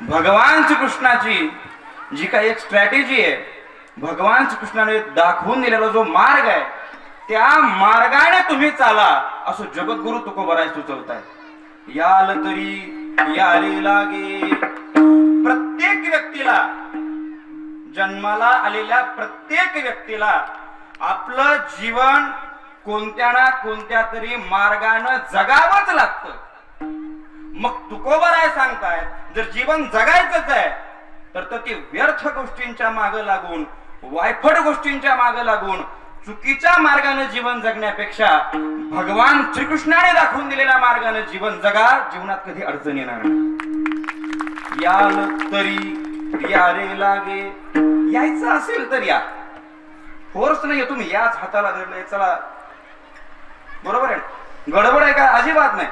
भगवान श्रीकृष्णाची जी काही एक स्ट्रॅटेजी आहे, भगवान श्रीकृष्णाने दाखवून दिलेला जो मार्ग आहे, त्या मार्गाने तुम्ही चाला असं जगद्गुरु तुकोबराय सुचवताय. याल तरी याले लागे. प्रत्येक व्यक्तीला, जन्माला आलेल्या प्रत्येक व्यक्तीला आपलं जीवन कोणत्या ना कोणत्या तरी मार्गाने जगावंच लागतं. मग तुकोबराय सांगतायत जर जीवन जगायचंच आहे तर ती व्यर्थ गोष्टींच्या मागे लागून, वायफट गोष्टींच्या मागे लागून, चुकीच्या मार्गाने जीवन जगण्यापेक्षा भगवान श्रीकृष्णाने दाखवून दिलेल्या मार्गाने जीवन जगा. जीवनात कधी अडचण येणार नाही. याल तरी यारे लागे. यायचं असेल तर या, फोर्स नाही. तुम्ही याच हाताला धरले चला, बरोबर आहे. गडबड आहे का? अजिबात नाही.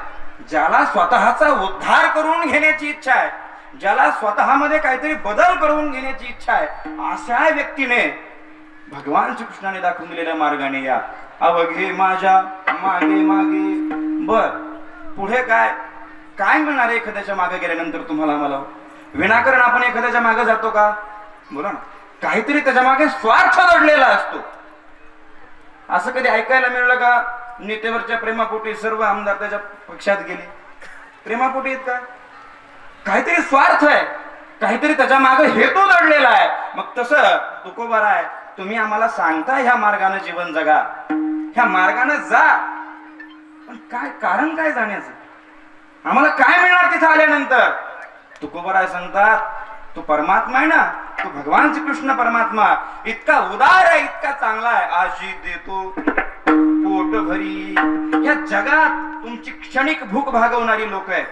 ज्याला स्वतःचा उद्धार करून घेण्याची इच्छा आहे, ज्याला स्वतःमध्ये काहीतरी बदल करून घेण्याची इच्छा आहे, अशा व्यक्तीने भगवान श्रीकृष्णाने दाखवून दिलेल्या मार्गाने या. अवघे माझ्या मागे मागे. बर, पुढे काय काय मिळणार आहे एखाद्याच्या मागे गेल्यानंतर तुम्हाला? मला विनाकारण आपण एखाद्याच्या मागे जातो का? बोला ना. काहीतरी त्याच्या मागे स्वार्थ दडलेला असतो. असं कधी ऐकायला मिळलं का? नेत्यावरच्या प्रेमापोटी सर्व आमदार त्याच्या पक्षात गेले. प्रेमापोटी आहेत का? काहीतरी स्वार्थ आहे, काहीतरी त्याच्या मागे हेतू दडलेला आहे. मग तसं तुकोबराय तुम्ही आम्हाला सांगता ह्या मार्गाने जीवन जगा, ह्या मार्गाने जा. पण काय कारण काय जाण्याचं? आम्हाला काय मिळणार तिथं आल्यानंतर? तुकोबराय सांगतात तो परमात्मा आहे ना, तो भगवान श्रीकृष्ण परमात्मा इतका उदार आहे, इतका चांगला आहे. आजी देतो पोट भरी. या जगात तुमची क्षणिक भूक भागवणारी लोक आहेत.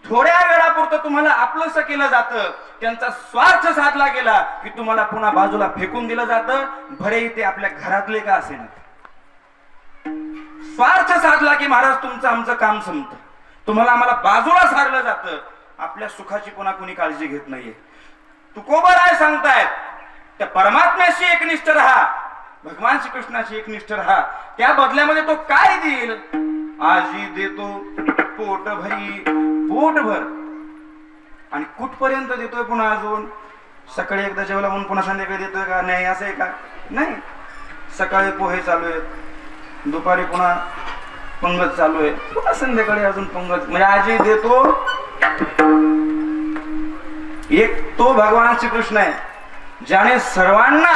थोड्या वेळापुरतं तुम्हाला आपलंसं केलं जातं, त्यांचा स्वार्थ साधला गेला की तुम्हाला पुन्हा बाजूला फेकून दिलं जातं. भरे ते आपल्या घरातले का असेना. स्वार्थ साधला की महाराज तुमचं आमचं काम संपतं. तुम्हाला आम्हाला बाजूला सारलं जातं. आपल्या सुखाची पुन्हा कोणी काळजी घेत नाहीये. तुकोबराय सांगतायत त्या परमात्म्याशी एकनिष्ठ राहा, भगवान श्रीकृष्णाशी एकनिष्ठ राहा. त्या बदल्यामध्ये तो काय देईल? आजी देतो पोट भरी. पोटभर. आणि कुठपर्यंत देतोय? पुन्हा अजून सकाळी एकदा जेवला म्हणून पुन्हा संध्याकाळी देतोय का? नाही, असं आहे का? नाही. सकाळी पोहे चालू आहेत, दुपारी पुन्हा पंगत चालू आहे, पुन्हा संध्याकाळी अजून पंगत. म्हणजे आजी देतो. एक तो भगवान श्रीकृष्ण आहे ज्याने सर्वांना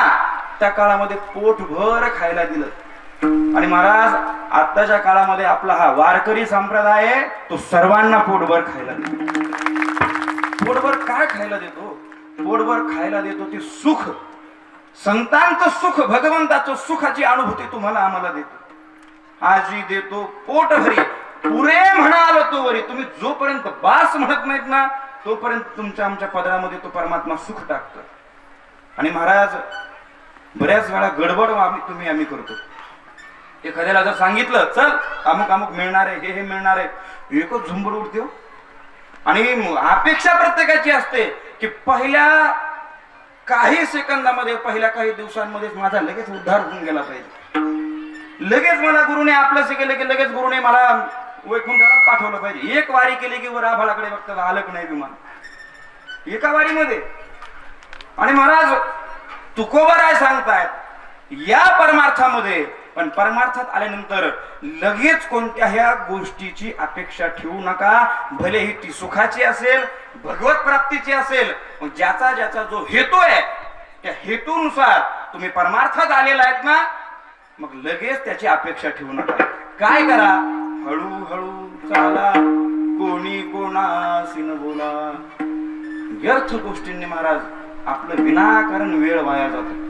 त्या काळामध्ये पोटभर खायला दिलं. आणि महाराज आताच्या काळामध्ये आपला हा वारकरी संप्रदाय आहे, तो सर्वांना पोटभर खायला देतो. पोटभर काय खायला देतो? पोटभर खायला देतो ते सुख, संतांचं सुख, भगवंताचं सुखाची अनुभूती तुम्हाला आम्हाला देतो. आजी देतो पोट भरी. पुरे म्हणाल तो वरी. तुम्ही जोपर्यंत बास म्हणत नाहीत ना तोपर्यंत तुमच्या आमच्या पदरामध्ये तो परमात्मा सुख टाकतो. आणि महाराज बऱ्याच वेळा गडबड आम्ही करतो. एखाद्याला जर सांगितलं चल अमुक अमुक मिळणार आहे, हे मिळणार आहे, एकच झुंबड उडते. आणि अपेक्षा प्रत्येकाची असते की पहिल्या काही सेकंदामध्ये, पहिल्या काही दिवसांमध्ये माझा लगेच उद्धार होऊन गेला पाहिजे. लगेच मला गुरुने आपलंच केलं की लगेच गुरुने मला वैकुंठाला पाठवलं पाहिजे. एक वारी केली की वर आभाळाकडे बघतात आलं की नाही विमान एका वारीमध्ये. आणि महाराज तुकोबराय सांगतायत या परमार्थामध्ये, पण परमार्थात आल्यानंतर लगेच कोणत्याही गोष्टीची अपेक्षा ठेवू नका. भले ही ती सुखाची असेल, भगवत प्राप्तीची असेल. ज्याचा ज्याचा जो हेतू आहे त्या हेतूनुसार तुम्ही परमार्थात आलेला आहेत ना, मग लगेच त्याची अपेक्षा ठेवू नका. काय करा? हळूहळू चाला, कोणी कोणाशी न बोला. व्यर्थ गोष्टींनी महाराज आपलं विनाकारण वेळ वाया जातो.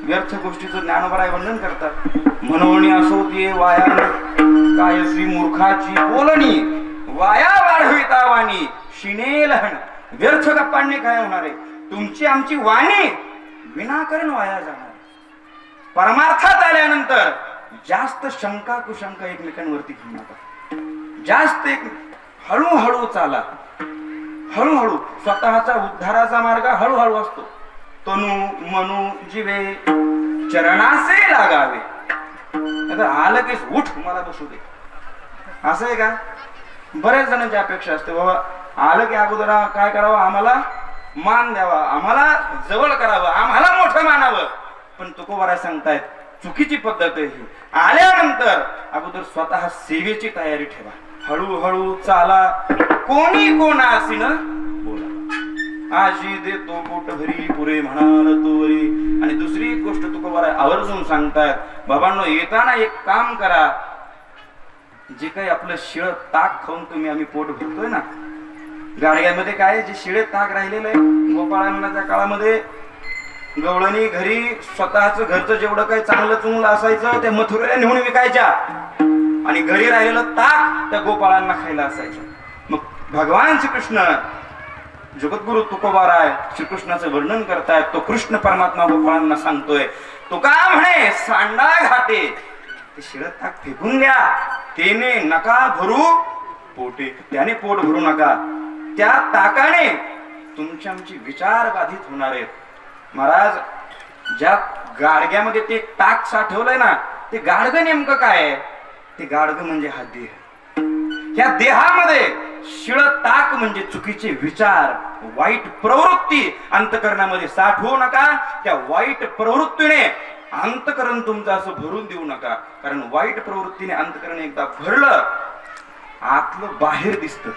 व्यर्थ गोष्टीचं ज्ञानोबराय वर्णन करतात. म्हणून असो ते वाया काय श्री मूर्खाची बोलणी, वाया वाढविता वाणी शिने लहण. व्यर्थ गप्पांनी काय होणार आहे? तुमची आमची वाणी विनाकारण वाया जाणार. परमार्थात आल्यानंतर जास्त शंका कुशंका एकमेकांवरती घेऊ नका. जास्त हळूहळू चाला. हळूहळू स्वतःचा उद्धाराचा मार्ग हळूहळू असतो. तनु मनु जीवे चरणासे लागावे. आलं की उठ मला बसू दे, असं आहे का? बऱ्याच जणांची अपेक्षा असते बाबा आलं की अगोदर काय करावं, आम्हाला मान द्यावा, आम्हाला जवळ करावं, आम्हाला मोठं मानावं. पण तुकोबाराय सांगतायत चुकीची पद्धत आहे ही. आल्यानंतर अगोदर स्वतः सेवेची तयारी ठेवा. हळूहळू चाला, कोणी कोणा असीन बोला. आजी देतो पोट भरी पुरे म्हणाल तोरी. आणि दुसरी एक गोष्ट तुकोबाराय आवर्जून सांगतायत, बाबांनो येताना एक काम करा, जे काही आपलं शिळ ताक खाऊन तुम्ही आम्ही पोट भरतोय ना, गाडग्यामध्ये काय जे शिळे ताक राहिलेलं आहे, गोपाळांच्या काळामध्ये गवळणी घरी स्वतःच घरचं जेवढं काही चांगलं चुंगलं असायचं ते मथुरेला नेऊन विकायच्या आणि घरी राहिलेलं ताक त्या गोपाळांना खायला असायचं. मग भगवान श्रीकृष्ण जगद्गुरु तुकोबाराय श्रीकृष्णाचं वर्णन करतायत. तो कृष्ण परमात्मा गोपाळांना सांगतोय, तो का म्हणे सांडा घाटे ते शिळं ताक फेकून द्या, तेने नका भरू पोटे, त्याने पोट भरू नका, त्या ताकाने तुमची आमची विचार बाधित होणार आहेत. महाराज ज्या गाडग्यामध्ये ते ताक साठवलंय ना, ते गाडगं नेमकं काय आहे? ते गाडगं म्हणजे हा देह. या देहामध्ये शिळ ताक म्हणजे चुकीचे विचार, वाईट प्रवृत्ती अंतकरणामध्ये साठवू नका. त्या वाईट प्रवृत्तीने अंतकरण तुमचं असं भरून देऊ नका, कारण वाईट प्रवृत्तीने अंतकरण एकदा भरलं आतलं बाहेर दिसतं.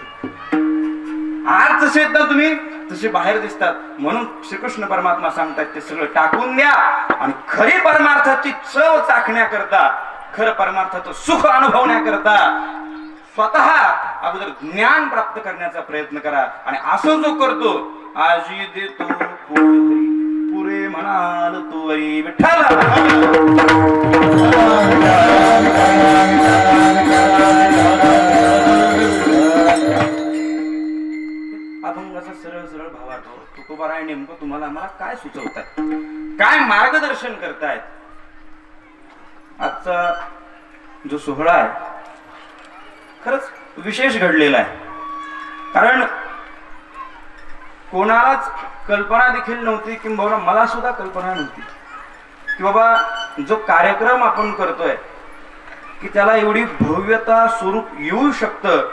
आज जसे येतात तुम्ही तसे बाहेर दिसतात. म्हणून श्रीकृष्ण परमात्मा सांगतात ते सगळं टाकून द्या आणि खरी परमार्थाची चव चाखण्याकरता, खरं परमार्थाचं सुख अनुभवण्याकरता स्वतः अगोदर ज्ञान प्राप्त करण्याचा प्रयत्न करा. आणि असं जो करतो, आजी देतो पुरे म्हणाल तोरी विठ्ठल. अभंगाचा सरळ सरळ भावार्थ तुकोबाराय नेमकं तुम्हाला आम्हाला काय सुचवतात, काय मार्गदर्शन करतायत. आजचा जो सोहळा आहे खरंच विशेष घडलेला आहे. कारण कोणालाच कल्पना देखील नव्हती, किंबहुना मला सुद्धा कल्पना नव्हती की बाबा जो कार्यक्रम आपण करतोय की त्याला एवढी भव्यता स्वरूप येऊ शकतं.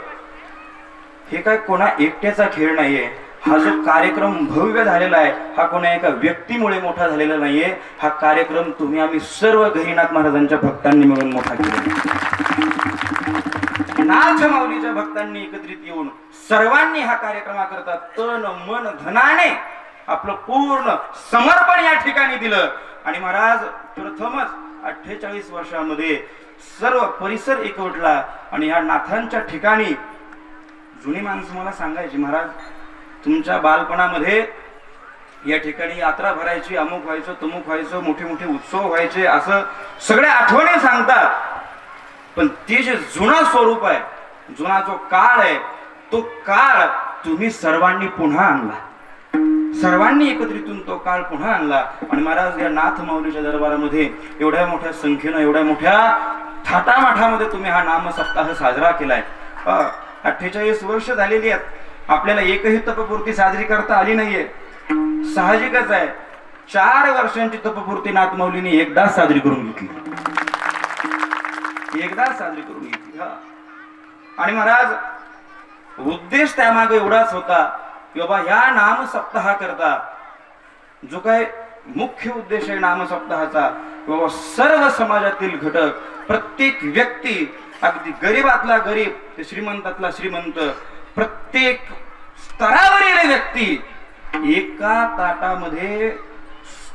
हे काय कोणा एकट्याचा खेळ नाहीये. हा जो कार्यक्रम भव्य झालेला आहे हा कोणा एका व्यक्तीमुळे मोठा झालेला नाहीये. हा कार्यक्रम तुम्ही आम्ही सर्व गहिनाथ महाराजांच्या भक्तांनी मिळून मोठा केला. नाथ माऊलीच्या भक्तांनी एकत्रित येऊन सर्वांनी हा कार्यक्रमाकरता तन मन धनाने आपलं पूर्ण समर्पण या ठिकाणी दिलं. आणि महाराज प्रथमच 48 वर्षामध्ये सर्व परिसर एकवटला. आणि या नाथांच्या ठिकाणी जुनी माणसं मला सांगायची, महाराज तुमच्या बालपणामध्ये या ठिकाणी यात्रा भरायची, अमुक व्हायचं तमुक व्हायचं, मोठे मोठे उत्सव व्हायचे, असं सगळ्या आठवणी सांगतात. पण ते जे जुना स्वरूप आहे, जुना जो काळ आहे, तो काळ तुम्ही सर्वांनी पुन्हा आणला. सर्वांनी एकत्रितून तो काळ पुन्हा आणला. आणि महाराज या नाथ माऊलीच्या दरबारामध्ये एवढ्या मोठ्या संख्येनं, एवढ्या मोठ्या थाटामाठामध्ये तुम्ही हा नाम सप्ताह साजरा केलाय. 48 वर्ष झालेली आहेत, आपल्याला एकही तपपूर्ती साजरी करता आली नाहीये. साहजिकच आहे, 4 वर्षांची तपपूर्ती नाथ माऊलीने एकदाच साजरी करून घेतली, एकदाच साजरी करून घेतली. आणि महाराज उद्देश त्यामागे एवढाच होता की बाबा ह्या नाम सप्ताहा करता जो काय मुख्य उद्देश आहे नाम सप्ताहाचा, बाबा सर्व समाजातील घटक, प्रत्येक व्यक्ती, अगदी गरीबातला गरीब ते श्रीमंतातला श्रीमंत, प्रत्येक स्तरावरील व्यक्ती एका ताटामध्ये,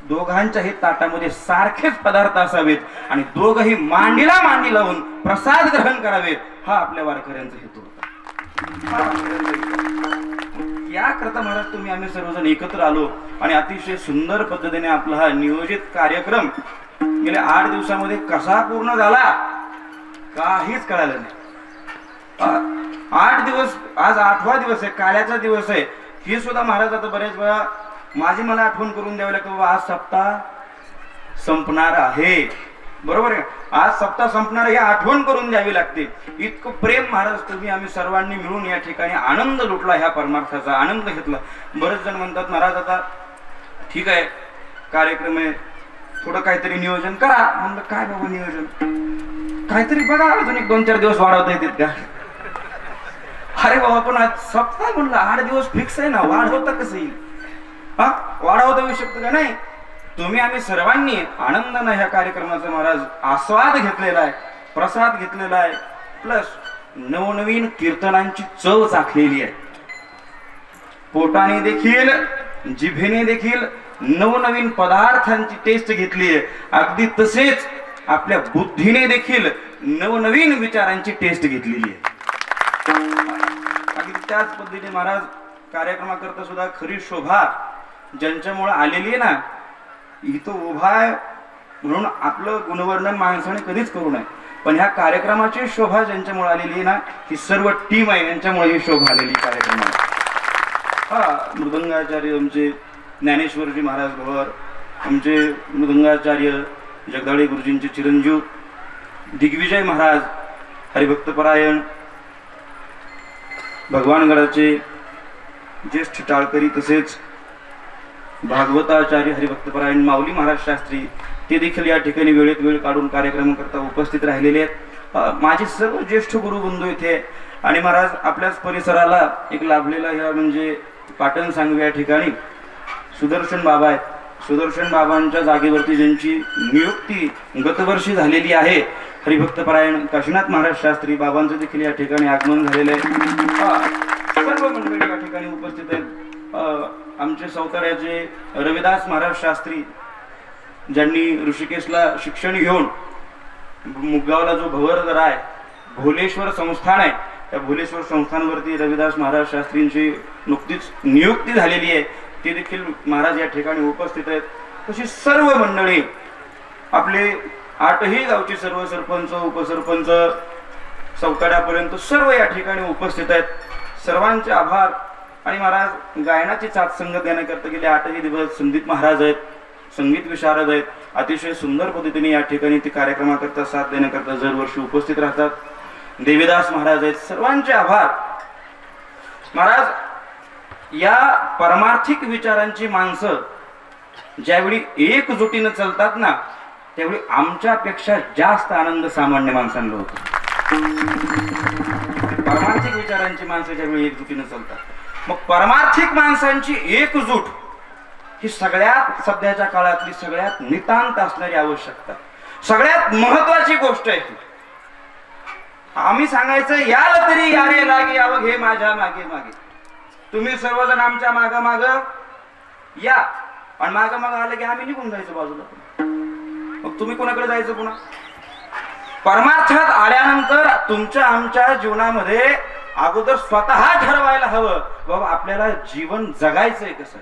दोघांच्याही ताटामध्ये सारखेच पदार्थ असावेत आणि दोघही मांडीला मांडी लावून प्रसाद ग्रहण करावेत, हा आपल्या वारकऱ्यांचा हेतू होता. याकरता महाराज तुम्ही आम्ही सर्वजण एकत्र आलो आणि अतिशय सुंदर पद्धतीने आपला हा नियोजित कार्यक्रम गेल्या 8 दिवसामध्ये कसा पूर्ण झाला काहीच कळालं नाही. 8 दिवस, आज 8वा दिवस आहे, काल्याचा दिवस आहे. हे सुद्धा महाराज आता बऱ्याच वेळा माझी मला आठवण करून द्यावी लागते, बाबा आज सप्ताह संपणार आहे, बरोबर आहे, आज सप्ताह संपणार आहे, आठवण करून द्यावी लागते. इतकं प्रेम महाराज तुम्ही आम्ही सर्वांनी मिळून या ठिकाणी आनंद लुटला, ह्या परमार्थाचा आनंद घेतला. बरेच जण म्हणतात महाराज आता ठीक आहे कार्यक्रम आहे, थोडं काहीतरी नियोजन करा. म्हणलं काय बाबा नियोजन, काहीतरी बघा, अजून 1-2-4 दिवस वाढवता येतात का? अरे बाबा पण आज सप्ताह म्हणलं 8 दिवस फिक्स आहे ना, वाढ होता कसं येईल? हा, वाढवता येऊ शकतं का? नाही. तुम्ही आम्ही सर्वांनी आनंदाने ह्या कार्यक्रमाचा महाराज आस्वाद घेतलेला आहे, प्रसाद घेतलेला आहे, प्लस नवनवीन कीर्तनांची चव चाखलेली आहे. पोटाने देखील जिभेने देखील नवनवीन पदार्थांची टेस्ट घेतली आहे. अगदी तसेच आपल्या बुद्धीने देखील नवनवीन विचारांची टेस्ट घेतलेली आहे. अगदी त्याच पद्धतीने महाराज कार्यक्रमाकरता सुद्धा खरी शोभा ज्यांच्यामुळे आलेली आहे ना, इथं उभा आहे म्हणून आपलं गुणवर्णन माणसाने कधीच करू नये, पण ह्या कार्यक्रमाची शोभा ज्यांच्यामुळे आलेली आहे ना, ही सर्व टीम आहे, यांच्यामुळे ही शोभा आलेली कार्यक्रमाला. हा, मृदंगाचार्य आमचे ज्ञानेश्वरजी महाराज भवर, आमचे मृदंगाचार्य जगदाळे गुरुजींचे चिरंजीव दिग्विजय महाराज हरिभक्तपरायण, भगवानगडाचे ज्येष्ठ टाळकरी, तसेच भागवताचार्य हरिभक्तपरायण माऊली महाराज शास्त्री, ते देखील या ठिकाणी वेळेत वेळ काढून कार्यक्रम करता उपस्थित राहिलेले आहेत. माझे सर्व ज्येष्ठ गुरुबंधू इथे आणि महाराज आपल्याच परिसराला एक लाभलेला या म्हणजे पाटण सांगवी या ठिकाणी सुदर्शन बाबा आहेत. सुदर्शन बाबांच्या जागेवरती ज्यांची नियुक्ती गतवर्षी झालेली आहे, हरिभक्तपरायण काशीनाथ महाराज शास्त्री बाबांचं देखील या ठिकाणी आगमन झालेलं आहे. सर्व मंडळी या ठिकाणी उपस्थित आहेत. आमचे सौताड्याचे रविदास महाराज शास्त्री, ज्यांनी ऋषिकेशला शिक्षण घेऊन मुगगावला जो भवर आहे भोलेश्वर संस्थान आहे, त्या भोलेश्वर संस्थानवरती रविदास महाराज शास्त्रींची नुकतीच नियुक्ती झालेली आहे, ते देखील महाराज या ठिकाणी उपस्थित आहेत. तशी सर्व मंडळी, आपले 8ही गावचे सर्व सरपंच उपसरपंच सौताड्यापर्यंत सर्व या ठिकाणी उपस्थित आहेत. सर्वांचे आभार. आणि महाराज गायनाची साथ संगत देण्याकरता गेले 8ही दिवस संदीप महाराज आहेत, संगीत विशारद आहेत, अतिशय सुंदर पद्धतीने या ठिकाणी ते कार्यक्रमाकरता साथ देण्याकरता दरवर्षी उपस्थित राहतात. देवीदास महाराज आहेत, सर्वांचे आभार. महाराज या परमार्थिक विचारांची माणसं ज्यावेळी एकजुटीनं चालतात ना, त्यावेळी आमच्यापेक्षा जास्त आनंद सामान्य माणसांना होतो. परमार्थिक विचारांची माणसं ज्यावेळी एकजुटीनं चालतात, मग परमार्थिक माणसांची एकजूट ही सगळ्यात सध्याच्या काळातली सगळ्यात नितांत असणारी आवश्यकता, सगळ्यात महत्वाची गोष्ट आहे. आम्ही सांगायचं याल तरी यारे लागे अवघे माझ्या मागे मागे. तुम्ही सर्वजण आमच्या माग माग या, आणि माग माग आलं की आम्ही निघून जायचं बाजूला. मग तुम्ही कोणाकडे जायचं पुन्हा? परमार्थात आल्यानंतर तुमच्या आमच्या जीवनामध्ये अगोदर स्वतः ठरवायला हवं बाबा आपल्याला जीवन जगायचंय कसं.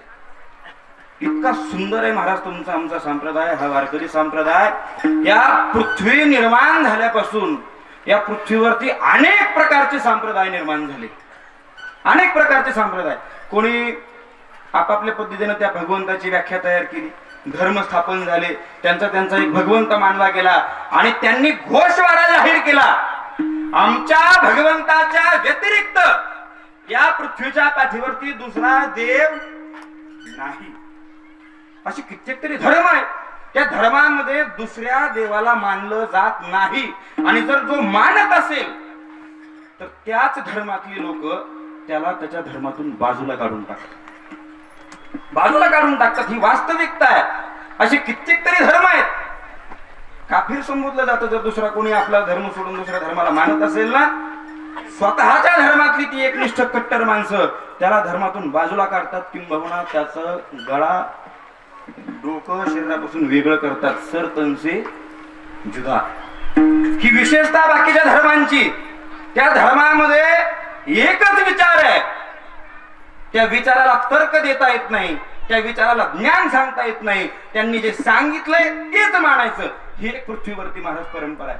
इतका सुंदर आहे महाराज तुमचा आमचा संप्रदाय, हा वारकरी संप्रदाय. या पृथ्वी निर्माण झाल्यापासून या पृथ्वीवरती अनेक प्रकारचे संप्रदाय निर्माण झाले, अनेक प्रकारचे संप्रदाय. कोणी आपापल्या पद्धतीने त्या भगवंताची व्याख्या तयार केली, धर्म स्थापन झाले, त्यांचा एक भगवंत मानला गेला आणि त्यांनी घोषवारा जाहीर केला, आमच्या भगवंताच्या व्यतिरिक्त या पृथ्वीच्या पाठीवरती दुसरा देव नाही. अशी कित्येक तरी धर्म आहे, त्या धर्मामध्ये दुसऱ्या देवाला मानलं जात नाही. आणि जर जो मानत असेल तर त्याच धर्मातली लोक त्याला त्याच्या धर्मातून बाजूला काढून टाकतात. ही वास्तविकता आहे. असे कित्येक तरी धर्म आहेत. काफीर संबोधलं जातं जर दुसरा कोणी आपला धर्म सोडून दुसऱ्या धर्माला मानत असेल ना, स्वतःच्या धर्मातली ती एकनिष्ठ कट्टर माणसं त्याला धर्मातून बाजूला काढतात, किंबहुना त्याचं गळा डोकं शरीरापासून वेगळं करतात. सर तनसे जुदा. ही विशेषता बाकीच्या धर्मांची. त्या धर्मामध्ये एकच विचार आहे, त्या विचाराला तर्क देता येत नाही, त्या विचाराला ज्ञान सांगता येत नाही. त्यांनी जे सांगितलंय तेच मानायचं. ही एक पृथ्वीवरती महाराज परंपरा आहे.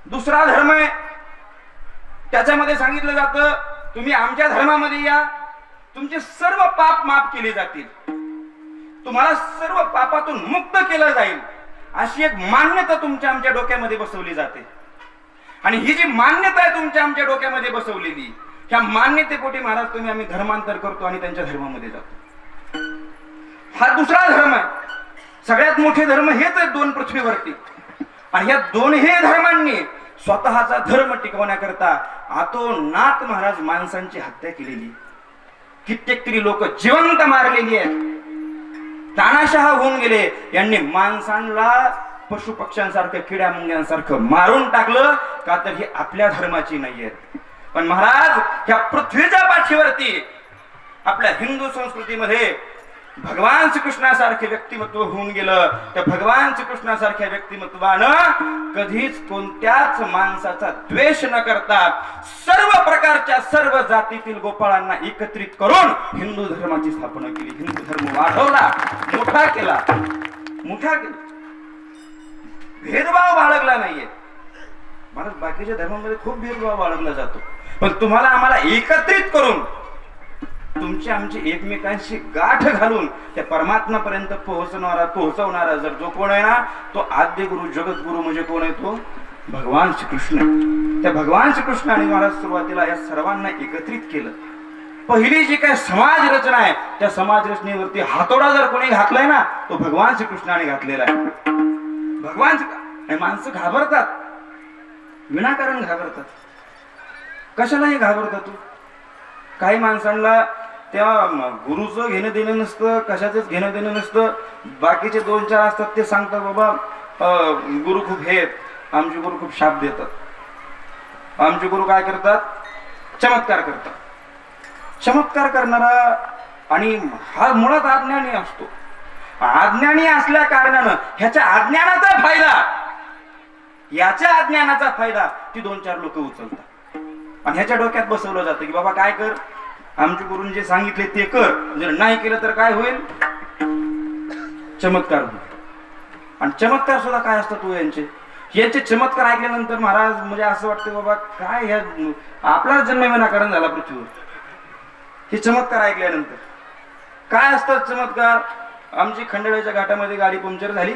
दुसरा धर्म आहे, त्याच्यामध्ये सांगितलं जातं तुम्ही आमच्या धर्मामध्ये या, तुमचे सर्व पाप माफ केले जातील, तुम्हाला सर्व पापातून मुक्त केलं जाईल. अशी एक मान्यता तुमच्या आमच्या डोक्यामध्ये बसवली जाते. आणि ही जी मान्यता आहे तुमच्या आमच्या डोक्यामध्ये बसवलेली, ह्या मान्यतेपोटी महाराज तुम्ही आम्ही धर्मांतर करतो आणि त्यांच्या धर्मामध्ये जातो. हा दुसरा धर्म आहे. सगळ्यात मोठे धर्म हेच आहेत दोन पृथ्वीवरती. आणि या दोन्ही धर्मांनी स्वतःचा धर्म टिकवण्याकरता आतोनात महाराज माणसांची हत्या केलेली, कित्येक तरी लोक जिवंत मारलेली आहेत, तानाशाह होऊन गेले. यांनी माणसांना पशु पक्ष्यांसारखं किड्या मुंग्यांसारखं मारून टाकलं का तर ही आपल्या धर्माची नाहीये. पण महाराज ह्या पृथ्वीच्या पाठीवरती आपल्या हिंदू संस्कृतीमध्ये भगवान श्रीकृष्णासारखे व्यक्तिमत्व होऊन गेलं. त्या भगवान श्रीकृष्णासारख्या व्यक्तिमत्वानं कधीच कोणत्याच माणसाचा द्वेष न करता सर्व प्रकारच्या सर्व जातीतील गोपाळांना एकत्रित करून हिंदू धर्माची स्थापना केली. हिंदू धर्म वाढवला, मोठा केला. भेदभाव बाळगला नाहीये महाराज. बाकीच्या धर्मामध्ये खूप भेदभाव बाळगला जातो, पण तुम्हाला आम्हाला एकत्रित करून तुमची आमची एकमेकांशी गाठ घालून त्या परमात्म्यापर्यंत पोहोचवणारा जर जो कोण आहे ना, तो आद्य गुरु जगद्गुरु म्हणजे कोण आहे? तो भगवान श्रीकृष्ण. त्या भगवान श्रीकृष्णाने महाराज सुरुवातीला या सर्वांना एकत्रित केलं. पहिली जी काय समाज रचना आहे त्या समाज रचनेवरती हातोडा जर कोणी घातलाय ना, तो भगवान श्रीकृष्णाने घातलेला आहे. माणसं घाबरतात, विनाकारण घाबरतात. कशालाही घाबरतात तू? काही माणसांना त्या गुरुचं घेणं देणं नसतं, कशाचंच घेणं देणं नसतं. बाकीचे 2-4 असतात ते सांगतात बाबा गुरु खूप हे आहेत, आमचे गुरु खूप शाप देतात. आमचे गुरु काय करतात? चमत्कार करतात. चमत्कार करणारा आणि हा मुळात अज्ञानी असतो. अज्ञानी असल्या कारणानं ह्याच्या अज्ञानाचा फायदा, याच्या अज्ञानाचा फायदा ती 2-4 लोक उचलतात आणि ह्याच्या डोक्यात बसवलं जातं की बाबा काय कर, आमच्या गुरुंनी जे सांगितले ते कर, जर नाही केलं तर काय होईल? चमत्कार होईल. आणि चमत्कार सुद्धा काय असतात तो यांचे चमत्कार ऐकल्यानंतर महाराज म्हणजे असं वाटतं बाबा काय ह्या आपला जन्म विनाकारण झाला पृथ्वीवर. हे चमत्कार ऐकल्यानंतर काय असतात चमत्कार? आमची खंडेळ्याच्या घाटामध्ये गाडी पंक्चर झाली,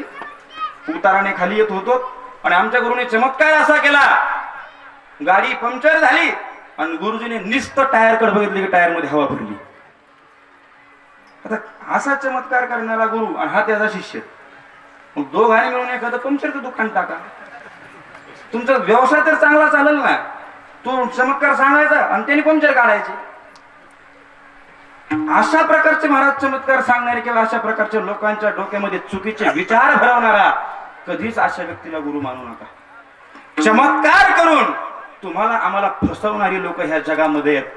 उताराने खाली येत होतो आणि आमच्या गुरुने चमत्कार असा केला, गाडी पंक्चर झाली आणि गुरुजीने नुसतं टायरकडे बघितले की टायर मध्ये हवा भरली. आता असा चमत्कार करणारा गुरु आणि हा त्याचा शिष्य, मग दोघांनी मिळून एखादं पंक्चरचं दुकान टाका. तुमचा व्यवसाय तर चांगला चालेल ना. तो चमत्कार सांगायचा आणि त्यांनी पंक्चर काढायचे. अशा प्रकारचे महाराज चमत्कार सांगणारे किंवा अशा प्रकारच्या लोकांच्या डोक्यामध्ये चुकीचे विचार भरवणारा कधीच अशा व्यक्तीला गुरु मानू नका. चमत्कार करून तुम्हाला आम्हाला फसवणारी लोक ह्या जगामध्ये आहेत,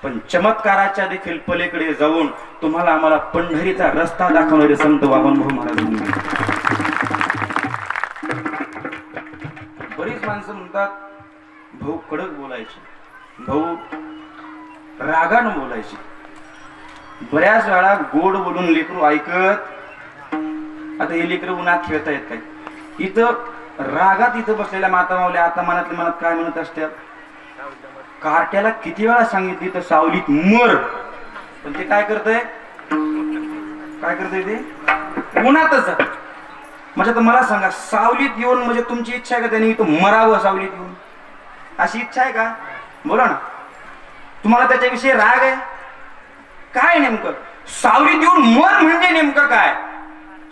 पण चमत्काराच्या देखील पलीकडे जाऊन तुम्हाला आम्हाला पंढरीचा रस्ता दाखवणारे संत वामनभाऊ महाराज. बरीच माणसं म्हणतात भाऊ कडक बोलायचे, भाऊ रागानं बोलायचे. बऱ्याच वेळा गोड बोलून लेकरू ऐकत. आता हे लेकरं उन्हात खेळता येत काय? इथं रागात इथं बसलेल्या माता मावल्या आता मनातल्या मनात काय म्हणत असतात? कार्ट्याला किती वेळा सांगितली तर सावलीत मर, पण ते काय करतय? ते उन्हातच. म्हणजे तर मला सांगा, सावलीत येऊन म्हणजे तुमची इच्छा आहे का त्यांनी इथं मरावं सावलीत येऊन? अशी इच्छा आहे का? बोला ना. तुम्हाला त्याच्याविषयी राग आहे काय? नेमकं सावलीत येऊन मर म्हणजे नेमकं काय?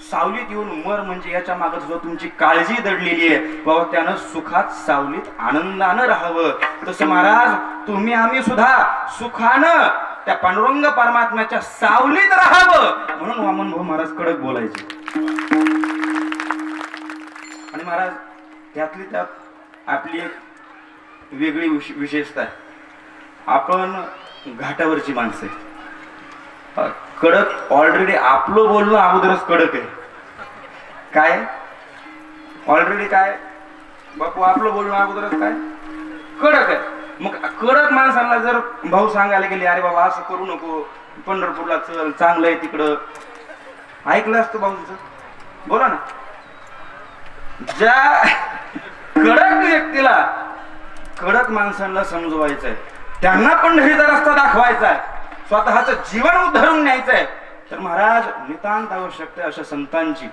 सावलीत येऊन मर म्हणजे याच्या मागे सुद्धा तुमची काळजी दडलेली आहे बाबा त्यानं सुखात सावलीत आनंदानं राहावं. तसं महाराज तुम्ही आम्ही सुद्धा सुखानं त्या पांडुरंग परमात्म्याच्या सावलीत राहावं म्हणून वामनभाऊ महाराज कडक बोलायचे. आणि महाराज त्यातली त्यात आपली एक वेगळी विशेषता आहे. आपण घाटावरची माणसं आहे. कडक ऑलरेडी आपलं बोलणं अगोदरच कडक आहे. काय ऑलरेडी काय बापू आपलं बोलणं अगोदरच काय कडक आहे. मग कडक माणसांना जर भाऊ सांगायला गेले अरे बाबा असं करू नको, पंढरपूरला चल, चांगलं आहे तिकडं, ऐकलं असतं भाऊचं? बोला ना. ज्या कडक व्यक्तीला कडक माणसांना समजवायचंय, त्यांना पंढरीचा रस्ता दाखवायचा आहे, स्वतःच जीवन उद्धरून न्यायचंय, तर महाराज नितांत आवश्यकता अशा संतांची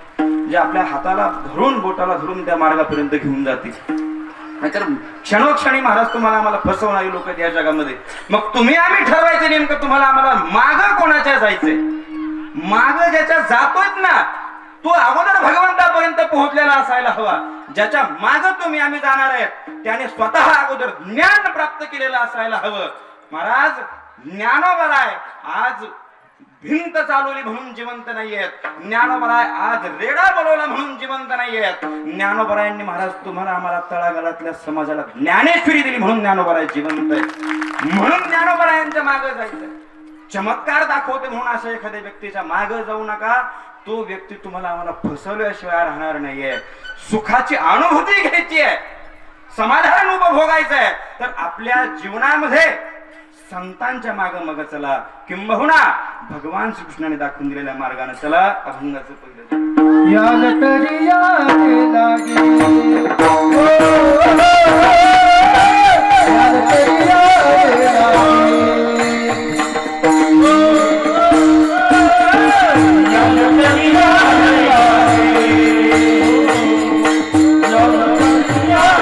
जे आपल्या हाताला धरून बोटाला धरून त्या मार्गापर्यंत घेऊन जातील. नाहीतर क्षणोक्षणी महाराज तुम्हाला आम्हाला फसवणारी लोक आहेत या जगामध्ये. मग तुम्ही आम्ही ठरवायचं नेमकं तुम्हाला आम्हाला माग कोणाच्या जायचंय. माग ज्याच्या जातोय ना तो अगोदर भगवंतापर्यंत पोहोचलेला असायला हवा. ज्याच्या माग तुम्ही आम्ही जाणार आहेत त्याने स्वतः अगोदर ज्ञान प्राप्त केलेलं असायला हवं. महाराज ज्ञानोबराय आज भिंत चालवली म्हणून जिवंत नाहीयेत. ज्ञानोबराय आज रेडा बोलवला म्हणून जिवंत नाहीयेत. ज्ञानोबरायांनी महाराज तुम्हाला आम्हाला तळागाळातल्या समाजाला ज्ञानेश्वरी दिली म्हणून ज्ञानोबराय जिवंत आहे. म्हणून ज्ञानोबरायांच्या मागे जायचं. चमत्कार दाखवते म्हणून अशा एखाद्या व्यक्तीच्या मागे जाऊ नका. तो व्यक्ती तुम्हाला आम्हाला फसवल्याशिवाय राहणार नाहीये. सुखाची अनुभूती घ्यायची आहे, समाधान उपभोगायचं आहे, तर आपल्या जीवनामध्ये संतांच्या मागे मग चला, किंबहुना भगवान श्रीकृष्णाने दाखवून दिलेल्या मार्गाने चला. अभंगाचं पहिलं याल तरी यावे लागे, याल तरी यावे लागे, याल तरी यावे लागे, याल तरी यावे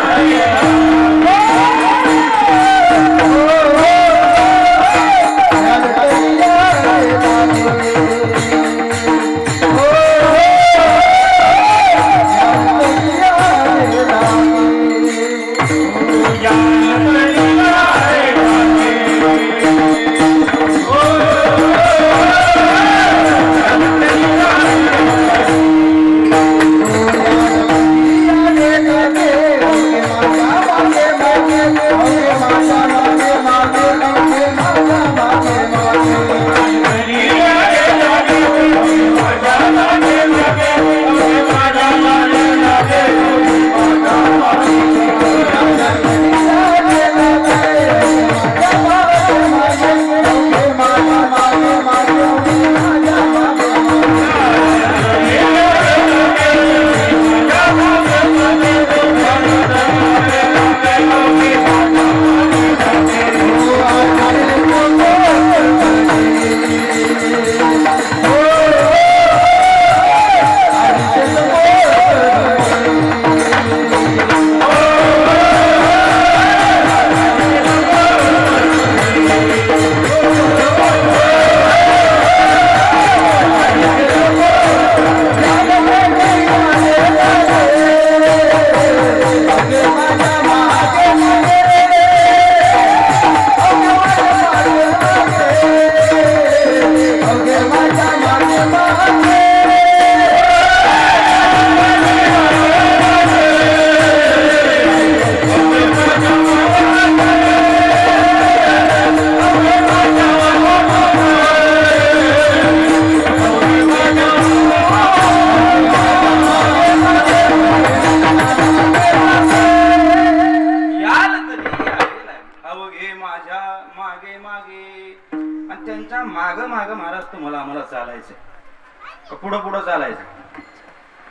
पुढं पुढं चालायचं.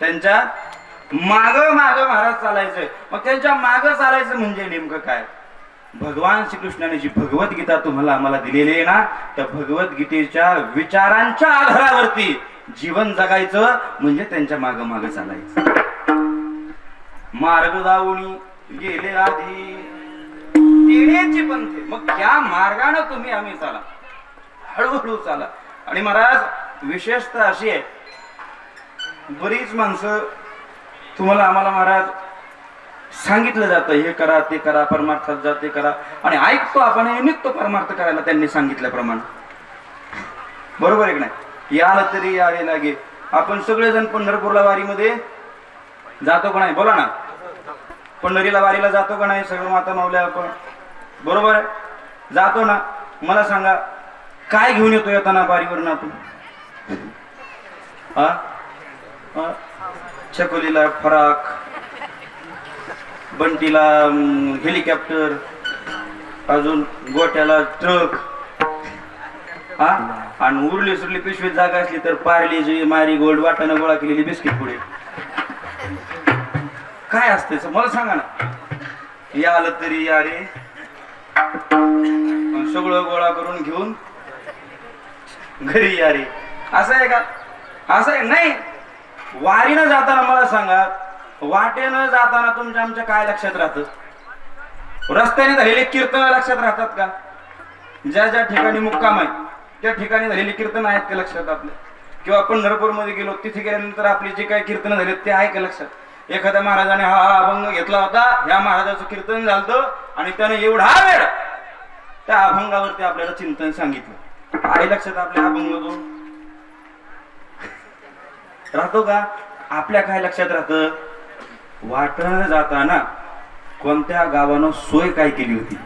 त्यांच्या माग माग महाराज चालायचं. मग त्यांच्या माग चालायचं म्हणजे नेमकं काय? भगवान श्रीकृष्णाने जी भगवद्गीता तुम्हाला आम्हाला दिलेली आहे ना, त्या भगवद्गीतेच्या विचारांच्या आधारावरती जीवन जगायचं म्हणजे त्यांच्या माग माग चालायचं. मार्ग दावणी गेले आधी तेण्याची पंथे, मग त्या मार्गाने तुम्ही आम्ही चाला, हळूहळू चाला. आणि महाराज विशेषतः अशी आहे, बरीच माणसं तुम्हाला आम्हाला महाराज सांगितलं जातं हे करा ते करा, परमार्थात जा ते करा, आणि ऐकतो आपण आणि निघतो परमार्थ करायला त्यांनी सांगितल्याप्रमाणे. बरोबर आहे की नाही? याला तरी यावे लागे. आपण सगळेजण पंढरपूरला वारीमध्ये जातो का नाही? बोला ना. पंढरीला वारीला जातो का नाही? सगळं माता मावल्या आपण बरोबर आहे, जातो ना. मला सांगा काय घेऊन येतो येताना वारीवरनं आपण? छकोलीला फराक, बंटीला हेलिकॉप्टर, अजून गोट्याला ट्रक, आणि उरली सुरली पिशवीत जागा असली तर पार्लेजी, मारी गोल्ड, वाटाणा गोळा केलेली बिस्किट पुढे. काय असते मला सांगा ना. या आलं तरी या रे, सगळं गोळा करून घेऊन घरी या रे, असं आहे का? असं आहे नाही. वारीनं जाताना मला सांगा, वाटेनं जाताना तुमच्या आमच्या काय लक्षात राहतं? रस्त्याने झालेले कीर्तन लक्षात राहतात का? ज्या ज्या ठिकाणी मुक्काम आहे त्या ठिकाणी झालेली कीर्तन आहेत ते लक्षात आपल्या? किंवा पंढरपूरमध्ये गेलो, तिथे गेल्यानंतर आपली जे काही कीर्तन झाले ते आहे का लक्षात? एखाद्या महाराजाने हा हा अभंग घेतला होता, ह्या महाराजाचं कीर्तन झालं आणि त्याने एवढा वेळ त्या अभंगावरती आपल्याला चिंतन सांगितलं. आहे लक्षात आपल्या अभंग तो राहतो का? आपल्या काय लक्षात राहतं? वाटण जाताना कोणत्या गावानं सोय काय केली होती,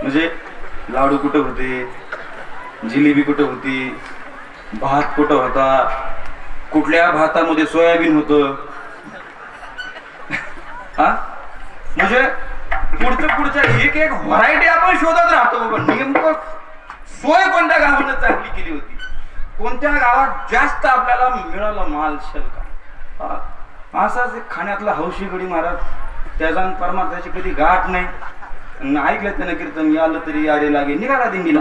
म्हणजे लाडू कुठं होते, जिलेबी कुठं होती, भात कुठं होता, कुठल्या भातामध्ये सोयाबीन होतं, हा म्हणजे पुढच्या एक एक व्हरायटी आपण शोधत राहतो. बाबा नेमकं सोय कोणत्या गावानं चांगली केली होती, कोणत्या गावात जास्त आपल्याला मिळालं माल शेलका. असाच एक खाण्यातला हौशी गडी महाराज, त्याचा परमार्थाची कधी गाठ नाही. ऐकलं त्यानं कीर्तन, यालं तरी यारे लागे, निघाला दिंडीला,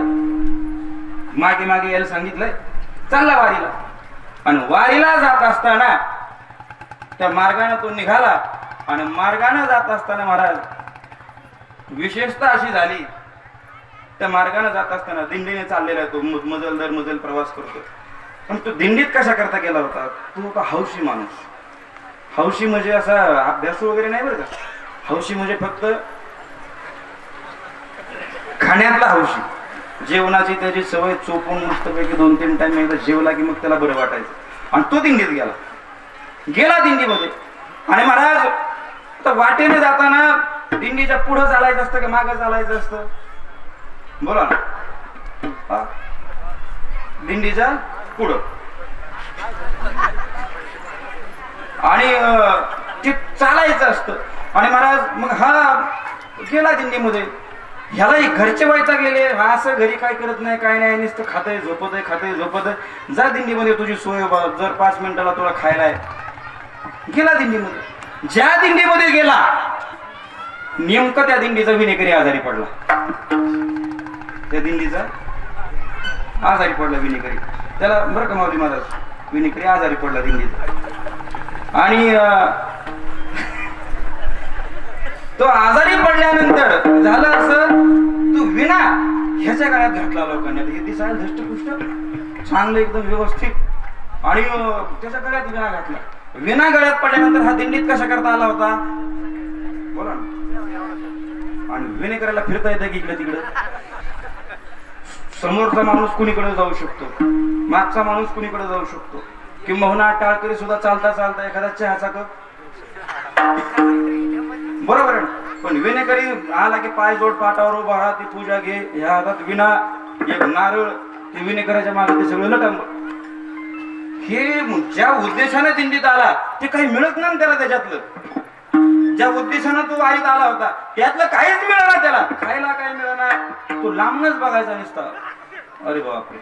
मागे मागे यायला सांगितलंय, चालला वारीला. आणि वारीला जात असताना त्या मार्गाने तो निघाला. आणि मार्गाने जात असताना महाराज विशेषता अशी झाली, त्या मार्गाने जात असताना दिंडीने चाललेला आहे तो, मजल दर मजल प्रवास करतो. पण तो दिंडीत कशा करता गेला होता? तो होता हौशी माणूस. हौशी म्हणजे असा अभ्यासू वगैरे नाही बरं का, हौशी म्हणजे फक्त खाण्यातला हौशी, जेवणाची त्याची सवय चोपून मस्तपैकी 2-3 टाइम एकदा जेवला की मग त्याला बरं वाटायचं. आणि तो दिंडीत गेला दिंडीमध्ये. आणि महाराज आता वाटेने जाताना दिंडीच्या पुढं चालायचं असतं का मागं चालायचं असतं? बोला ना. दिंडीच्या पुढं. आणि ते चालायचं असतं. आणि महाराज मग हा गेला दिंडीमध्ये. ह्याला घरचे वैतागलेले, हा असं घरी काय करत नाही काय नाही, नुसतं खातंय झोपत आहे. जा दिंडीमध्ये, तुझी सोय जर 5 मिनिटाला तुला खायला आहे. गेला दिंडीमध्ये. ज्या दिंडीमध्ये गेला नेमकं त्या दिंडीचा विनेकरी आजारी पडला. त्या दिंडीचा आजारी पडला विनेकरी. त्याला बरं का माऊली महाराज, विनेकरी आजारी पडला दिंडीचा. आणि तो आजारी पडल्यानंतर झालं असं, तो विना ह्याच्या गळ्यात घातला लोकांनी. हे दिसायला धष्टपुष्ट चांगलं एकदम व्यवस्थित, आणि त्याच्या गळ्यात विना घातला. विना गळ्यात पडल्यानंतर हा दिंडीत कशा करता आला होता? बोला ना. आणि विने करायला फिरता येतं की इकडे तिकडे? समोरचा माणूस कुणीकडे जाऊ शकतो, मागचा माणूस कुणीकडे जाऊ शकतो, किंवा टाळकरी सुद्धा चालता चालता एखादा चहाचा कप, बरोबर आहे. पण विनेकरी आला की पाय जोड, पाटावर उभा राहा, ती पूजा घे, ह्या हातात विना, एक नारळ, ते विनेकराच्या मागे ते सगळं लटंब. हे ज्या उद्देशाने दिंडीत आला ते काही मिळत नाही त्याला. त्याच्यातलं ज्या उद्देशानं तो वारीत आला होता त्यातलं काहीच मिळणार त्याला. खायला काय मिळणार, तो लांबनच बघायचा नुसता. अरे बापरे,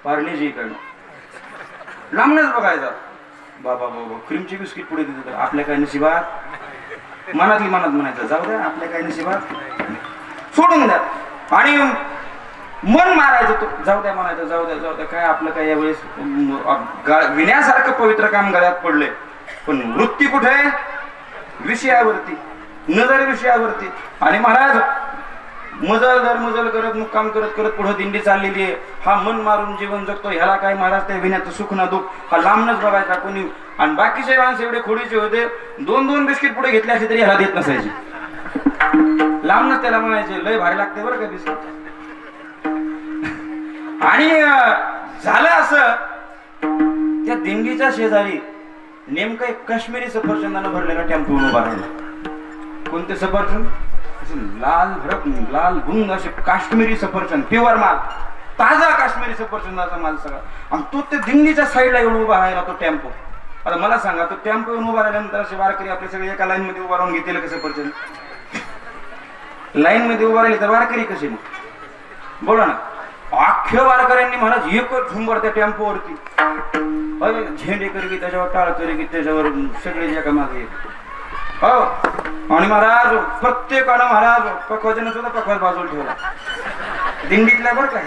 पार्लेजी इकडनं लांबनच बघायचा. बाबा बाबा क्रीमची बिस्किट पुढे देत, आपल्या काय नशिबात, मनातली मनात म्हणायचं जाऊ द्या, आपल्या काय नशिबात, सोडून द्या. आणि मन मारायचं, तो जाऊ द्या म्हणायचं, जाऊ द्या काय आपलं काय यावेळेस विण्यासारखं पवित्र काम गळ्यात पडलंय. पण वृत्ती कुठे? विषयावरती, नजर विषयावरती. आणि महाराज मजल दर मजल करत मुक्काम करत करत पुढे दिंडी चाललेली आहे. हा मन मारून जीवन जगतो. ह्याला काय महाराज त्या विण्याचं सुख ना दुःख, हा लांबनच बघायचा कोणी. आणि बाकीचे माणसं एवढे खोडीचे होते, 2-2 बिस्किट पुढे घेतले असते तरी ह्याला देत नसायचे. लांबनच त्याला म्हणायचे लय भारी लागते बरं का बिस्किट. आणि झालं असं, त्या दिंडीच्या शेजारी नेमकं एक काश्मीरी सफरचंदानं भरलेला टेम्पो उभा राहिला. कोणते सफरचंद? लाल भडक, लाल गुंग असे काश्मीरी सफरचंद, प्युअर माल, ताजा काश्मीरी सफरचंदाचा माल सगळा. आणि तो त्या दिंडीच्या साईडला येऊन उभा राहिला तो टेम्पो. आता मला सांगा, तो टेम्पो येऊन उभा राहिल्यानंतर असे वारकरी आपले सगळे एका लाईन मध्ये उभा राहून घेतील का सफरचंद? लाईन मध्ये उभा राहिले तर वारकरी कसे मग? बोला ना. अख्ख्या वारकऱ्यांनी महाराज एकच झुंबर त्या टेम्पोवरती, झेंडे करी की त्याच्यावर, टाळ करी की त्याच्यावर, सगळे एका मागे. हो. आणि महाराज प्रत्येकानं महाराज पखवाजन सुद्धा पखवाज बाजूला ठेवला दिंडीतल्या, बरं का,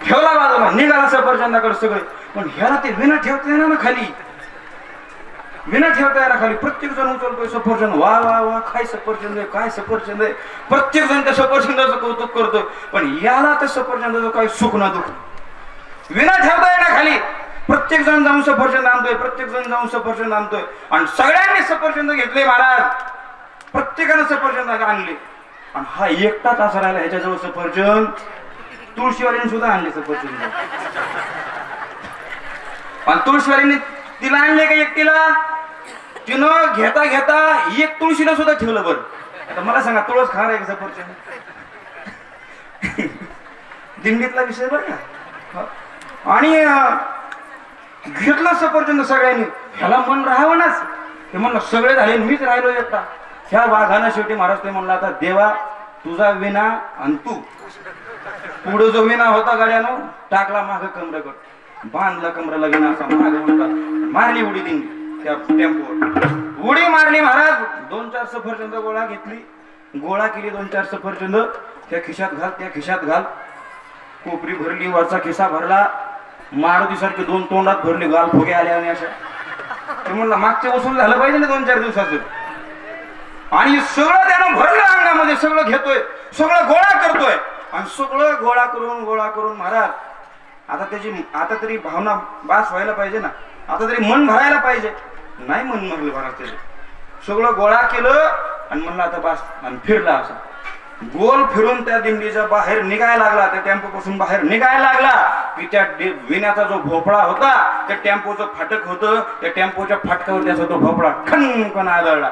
ठेवला बाजूला, निघाला सफरचंदाकडे सगळे. पण ह्याला ते विना ठेवता येणार ना खाली. विना ठेवता यायला खाली प्रत्येक जण उचलतोय सफरचंद, वा वा वा काय सफरचंद आहे, काय सफरचंद आहे. प्रत्येक जण त्या सफरचंदाचं कौतुक करतोय, पण याला त्या सफरचंदाचं काही सुख ना दुःख. विना ठेवता येणार खाली प्रत्येक जण जाऊन सफरचंद आणतोय, प्रत्येक जण जाऊन सफरचंद आणतोय. आणि सगळ्यांनी सफरचंद घेतले महाराज, प्रत्येकानं सफरचंद आणले. आणि हा एकटाच असा राहिला ह्याच्याजवळ सफरचंद. तुळशीवालीने सुद्धा आणले सफरचंद. आणि तुळशीवालीने तिला आणले का एकटीला, तिनं घेता घेता एक तुळशीला सुद्धा ठेवलं. बरं आता मला सांगा, तुळस खाणार आहे का सफरचंद? दिंडीतला विषय बरं का. आणि घेतलं सफरचंद सगळ्यांनी. ह्याला मन राहावं नाच, ते म्हणलं सगळे झाले मीच राहिलो एकटा. ह्या वाघानं शेवटी महाराज ते म्हणला, आता देवा तुझा विना आणि तू. पुढे जो विना होता गाड्यानं टाकला माग कमरेकडे, बांधला कमरेला विना असा माग म्हणता, मारली उडी दिंडी त्या टेम्पोवर. उडी मारली महाराज. 2-4 सफरचंद गोळा घेतली, गोळा केली 2-4 सफरचंद. त्या खिशात घाल, त्या खिशात घाल. कोपरी भरली, वरचा खिसा भरला. मारुती सारखे 2 तोंडात भरली, गाल फुगे आले. आणि अशा ते म्हणला मागचे वसूल झालं पाहिजे ना 2-4 दिवसाचं. आणि सगळं त्यानं भरलं अंगामध्ये, सगळं घेतोय, सगळं गोळा करतोय. आणि सगळं गोळा करून महाराज आता तरी भावना बास व्हायला पाहिजे ना, आता तरी मन भरायला पाहिजे. नाही मन भरलं महाराज त्याचे. सगळं गोळा केलं आणि म्हणलं आता बास. आणि फिरला असा गोल फिरून त्या दिंडीच्या बाहेर निघायला लागला, त्या टेम्पो पासून बाहेर निघायला लागला की त्या विण्याचा जो भोपळा होता, त्या टेम्पोचं फाटक होतं, त्या टेम्पोच्या फाटकावर त्याचा तो भोपळा खनकन आदळला.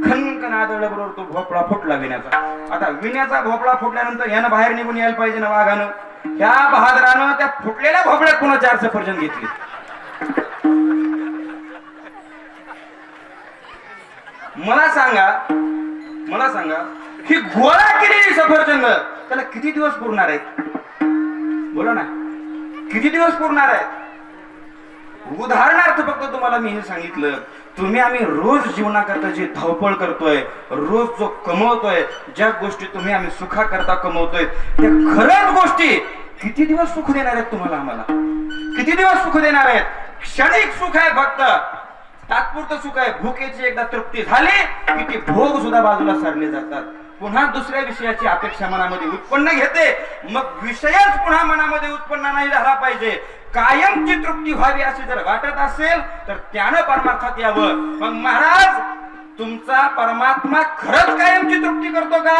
खनकन आदळल्याबरोबर तो भोपळा फुटला विण्याचा. आता विण्याचा भोपळा फुटल्यानंतर यानं बाहेर निघून यायला पाहिजे ना वाघानं. त्या बहादरानं त्या फुटलेल्या भोपळ्यात पुन्हा 4 सफरचंद घेतली. मला सांगा ही गोळा केलेली सफरचंद त्याला किती दिवस पुरणार आहेत? बोला ना, किती दिवस पुरणार आहेत? उदाहरणार्थ फक्त तुम्हाला मी हे सांगितलं, तुम्ही आम्ही रोज जीवनाकरता जे धावपळ करतोय, रोज जो कमवतोय, ज्या गोष्टी तुम्ही आम्ही सुखाकरता कमवतोय, त्या खरंच गोष्टी किती दिवस सुख देणार आहेत तुम्हाला? आम्हाला किती दिवस सुख देणार आहेत? क्षणिक सुख आहे, फक्त तात्पुरतं सुख आहे. भूकेची एकदा तृप्ती झाली की ती भोग सुद्धा बाजूला सरले जातात. पुन्हा दुसऱ्या विषयाची अपेक्षा मनामध्ये उत्पन्न घेते. मग विषयच पुन्हा मनामध्ये उत्पन्न नाही झाला पाहिजे. कायमची तृप्ती व्हावी अशी जर वाटत असेल तर त्यानं परमार्थात यावं. मग महाराज तुमचा परमात्मा खरंच कायमची तृप्ती करतो का?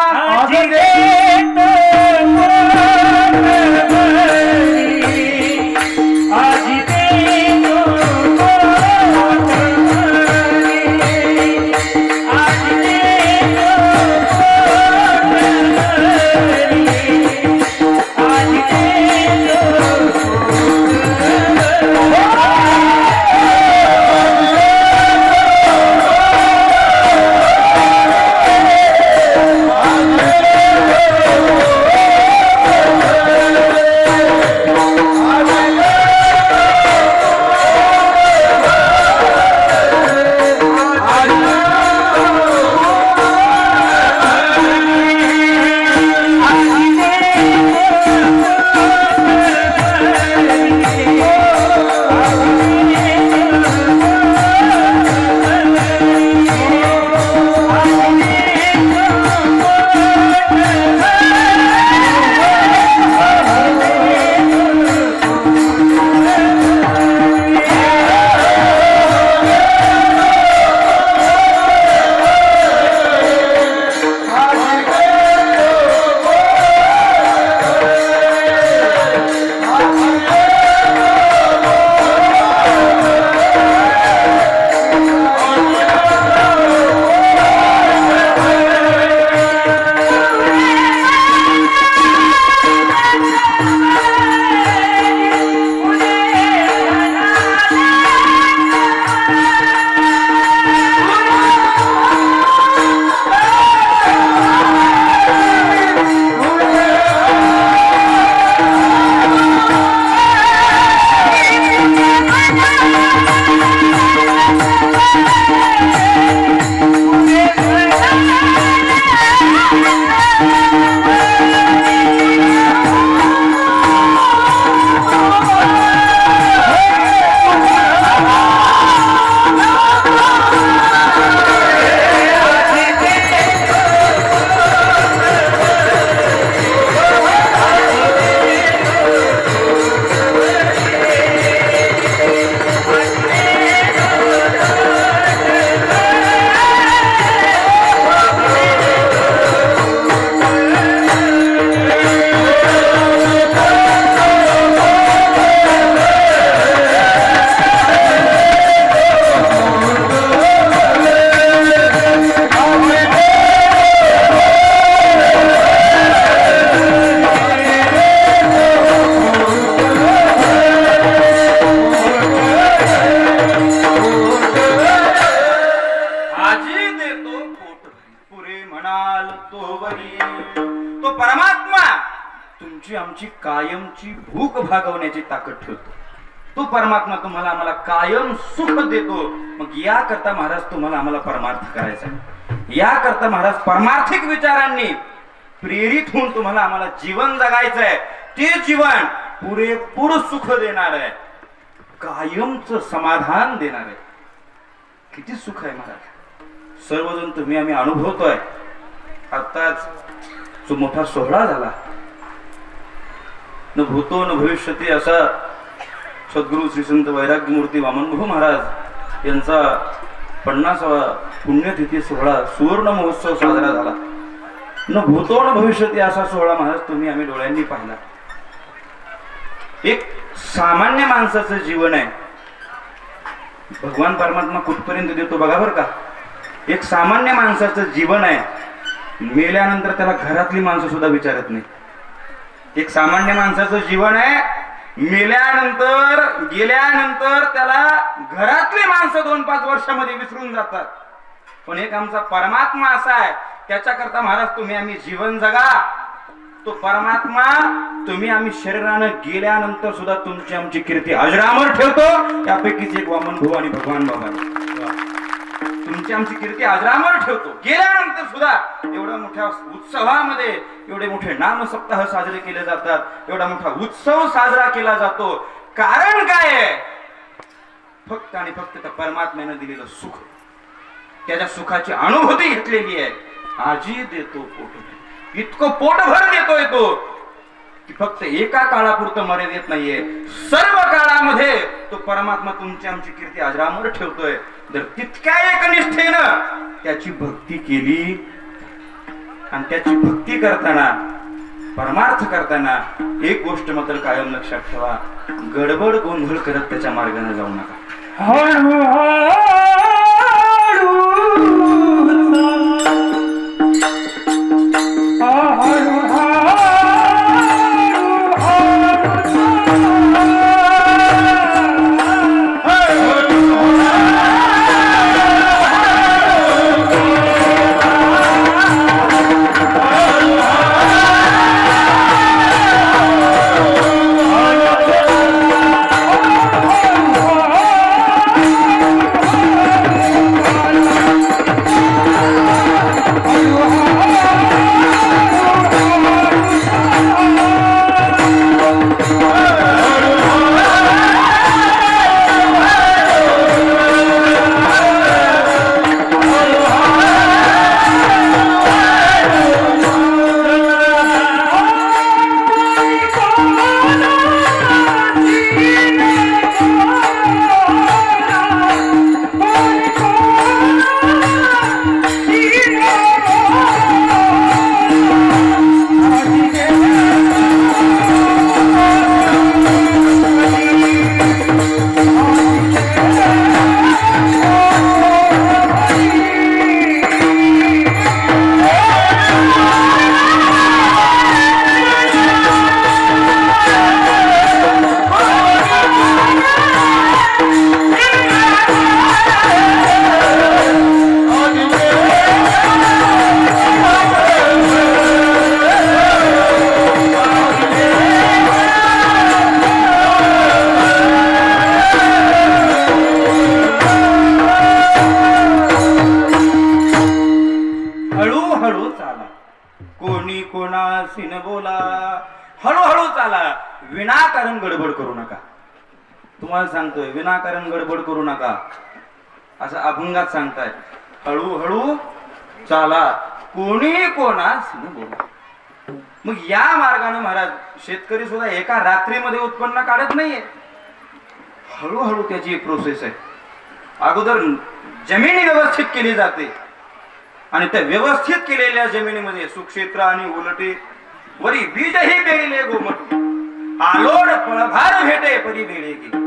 तुमची आमची कायमची भूक भागवण्याची ताकद ठेवतो. तो परमात्मा तुम्हाला आम्हाला कायम सुख देतो. मग याकरता महाराज तुम्हाला आम्हाला परमार्थ करायचा आहे. याकरता महाराज परमार्थिक विचारांनी प्रेरित होऊन तुम्हाला आम्हाला जीवन जगायचं आहे. ते जीवन पुरेपूर सुख देणार आहे, कायमच समाधान देणार आहे. किती सुख आहे महाराज. सर्वजण तुम्ही आम्ही अनुभवतोय. आताच जो मोठा सोहळा झाला, न भूतो न भविष्यती असा सद्गुरु श्री संत वैराग्यमूर्ती वामनभाऊ महाराज यांचा 50वा पुण्यतिथी सोहळा सुवर्ण महोत्सव साजरा झाला. न भूतो न भविष्यती असा सोहळा महाराज तुम्ही आम्ही डोळ्यांनी पाहिला. एक सामान्य माणसाचं जीवन आहे. भगवान परमात्मा कुठपर्यंत देतो बघा बरं का. एक सामान्य माणसाचं जीवन आहे. मेल्यानंतर त्याला घरातली माणसं सुद्धा विचारत नाही. एक सामान्य माणसाचं जीवन आहे. मेल्यानंतर गेल्यानंतर त्याला घरातली माणसं 2-5 वर्षामध्ये विसरून जातात. पण एक आमचा परमात्मा असा आहे, त्याच्याकरता महाराज तुम्ही आम्ही जीवन जगा. तो परमात्मा तुम्ही आम्ही शरीरानं गेल्यानंतर सुद्धा तुमची आमची कीर्ती अजरामर ठेवतो. त्यापैकीच एक वामनभाऊ आणि भगवान बाबा तुमची आमची कीर्ती अजरामर ठेवतो. गेल्यानंतर सुद्धा एवढ्या मोठ्या उत्सवामध्ये एवढे मोठे नाम सप्ताह साजरे केले जातात. एवढा मोठा उत्सव साजरा केला जातो. कारण काय आहे? फक्त आणि फक्त त्या परमात्म्यानं दिलेलं सुख, त्याच्या सुखाची अनुभूती घेतलेली आहे. आजी देतो पोट, इतकं पोटभर देतोय तो की फक्त एका काळापुरतं मर्यादित नाहीये. सर्व काळामध्ये तो परमात्मा तुमची आमची कीर्ती अजरामर ठेवतोय. जर तितक्या एकनिष्ठेनं त्याची भक्ती केली आणि त्याची भक्ती करताना परमार्थ करताना एक गोष्ट मात्र कायम लक्षात ठेवा, गडबड गोंधळ करत त्याच्या मार्गाने जाऊ नका. हळू विनाकारण गडबड करू नका. तुम्हाला सांगतोय विनाकारण गडबड करू नका असं अभंगात सांगताय. हळूहळू चाला, कोणी कोणास न बोला. मग या मार्गाने महाराज शेतकरी सुद्धा एका रात्रीमध्ये उत्पन्न काढत नाहीये. हळूहळू त्याची एक प्रोसेस आहे. अगोदर जमिनी व्यवस्थित केली जाते आणि त्या व्यवस्थित केलेल्या जमिनीमध्ये सुक्षेत्र आणि उलटे वरी बीजही पेरिले गोमट, आलोड फळभार भेटे परी वेळे गेली.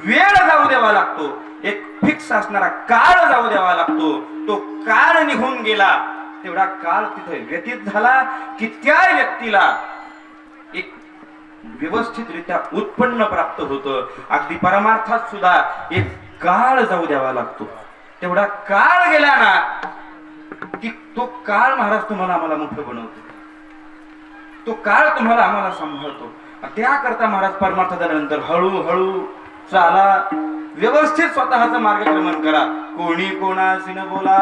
वेळ जाऊ द्यावा लागतो, एक फिक्स असणारा काळ जाऊ द्यावा लागतो. तो काळ निघून गेला, तेवढा काळ तिथे व्यतीत झाला की त्या व्यक्तीला एक व्यवस्थितरित्या उत्पन्न प्राप्त होतं. अगदी परमार्थात सुद्धा एक काळ जाऊ द्यावा लागतो. तेवढा काळ गेला ना की तो काळ महाराज तुम्हाला आम्हाला मोठं बनवतो. तो काळ तुम्हाला आम्हाला सांभाळतो. त्याकरता महाराज परमार्थ झाल्यानंतर हळूहळू चाला, व्यवस्थित स्वतःचा मार्गक्रमण करा, कोणी कोणाशी न बोला.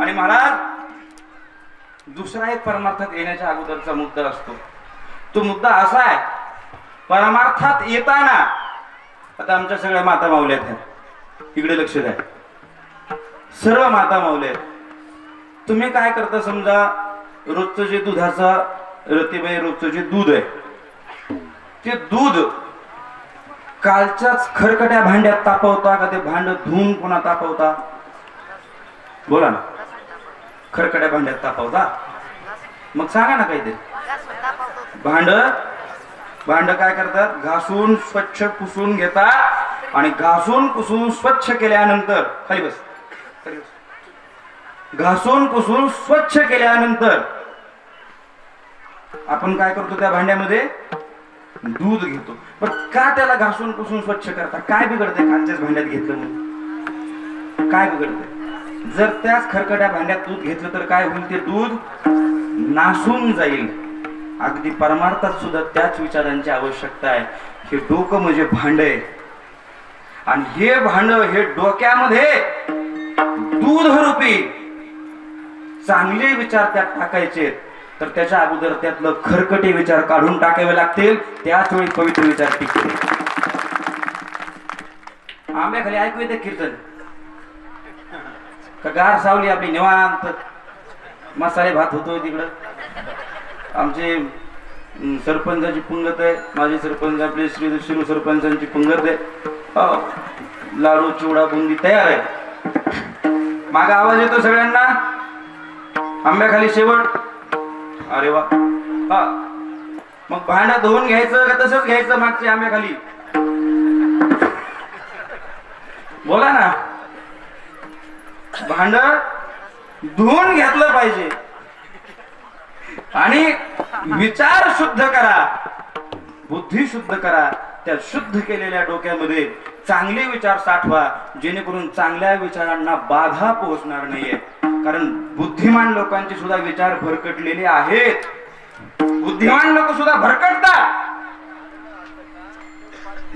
आणि महाराज दुसरा एक परमार्थात येण्याच्या अगोदरचा मुद्दा असतो. तो मुद्दा असा आहे, परमार्थात येताना आता आमच्या सगळ्या माता माऊल्या आहेत, इकडे लक्ष द्या, सर्व माता माऊल्या आहेत. तुम्ही काय करता, समजा रोजचं जे दुधाचा रतीबाई रोजचं जे दूध आहे ते दूध कालच्याच खरकट्या भांड्यात तापवता का ते भांड धुवून पुन्हा तापवता? बोला ना. खरकट्या भांड्यात तापवता? मग सांगा ना काहीतरी. भांड काय करतात, घासून स्वच्छ पुसून घेतात आणि घासून पुसून स्वच्छ केल्यानंतर खाली बस, खाली बस, घासून पुसून स्वच्छ केल्यानंतर आपण काय करतो, त्या भांड्यामध्ये दूध घेतो. पण का त्याला घासून पुसून स्वच्छ करता? काय बिघडते कालच्याच भांड्यात घेतलं म्हणून? काय बिघडते? जर त्याच खरकट्या भांड्यात दूध घेतलं तर काय होईल, ते दूध नासून जाईल. अगदी परमार्थात सुद्धा त्याच विचारांची आवश्यकता आहे. हे डोकं म्हणजे भांड आहे आणि हे भांड, हे डोक्यामध्ये दूध रूपी चांगले विचार त्यात टाकायचे, तर त्याच्या अगोदर त्यातलं खरकटे विचार काढून टाकावे लागतील, त्याच वेळी पवित्र विचार टिकतील. आंब्याखाली ऐकू येते कीर्तन का? गार सावली आपली निवांत मसाले भात होतोय तिकडं. आमचे सरपंचाची पंगत आहे, माझे सरपंच आपले श्री शिरू सरपंचांची पंगत आहे. लाडू चिवडा बुंदी तयार आहे. मागा आवाज येतो सगळ्यांना, आंब्याखाली शेवट. अरे वा. हा, मग भांड धुवून घ्यायचं का तसंच घ्यायचं मागच्या आंब्याखाली? बोला ना. भांड धुवून घेतलं पाहिजे आणि विचार शुद्ध करा, बुद्धी शुद्ध करा. त्या शुद्ध केलेल्या डोक्यामध्ये चांगले विचार साठवा, जेणेकरून चांगल्या विचारांना बाधा पोहोचणार नाहीये. कारण बुद्धिमान लोकांचे सुद्धा विचार भरकटलेले आहेत. बुद्धिमान लोक सुद्धा भरकटतात.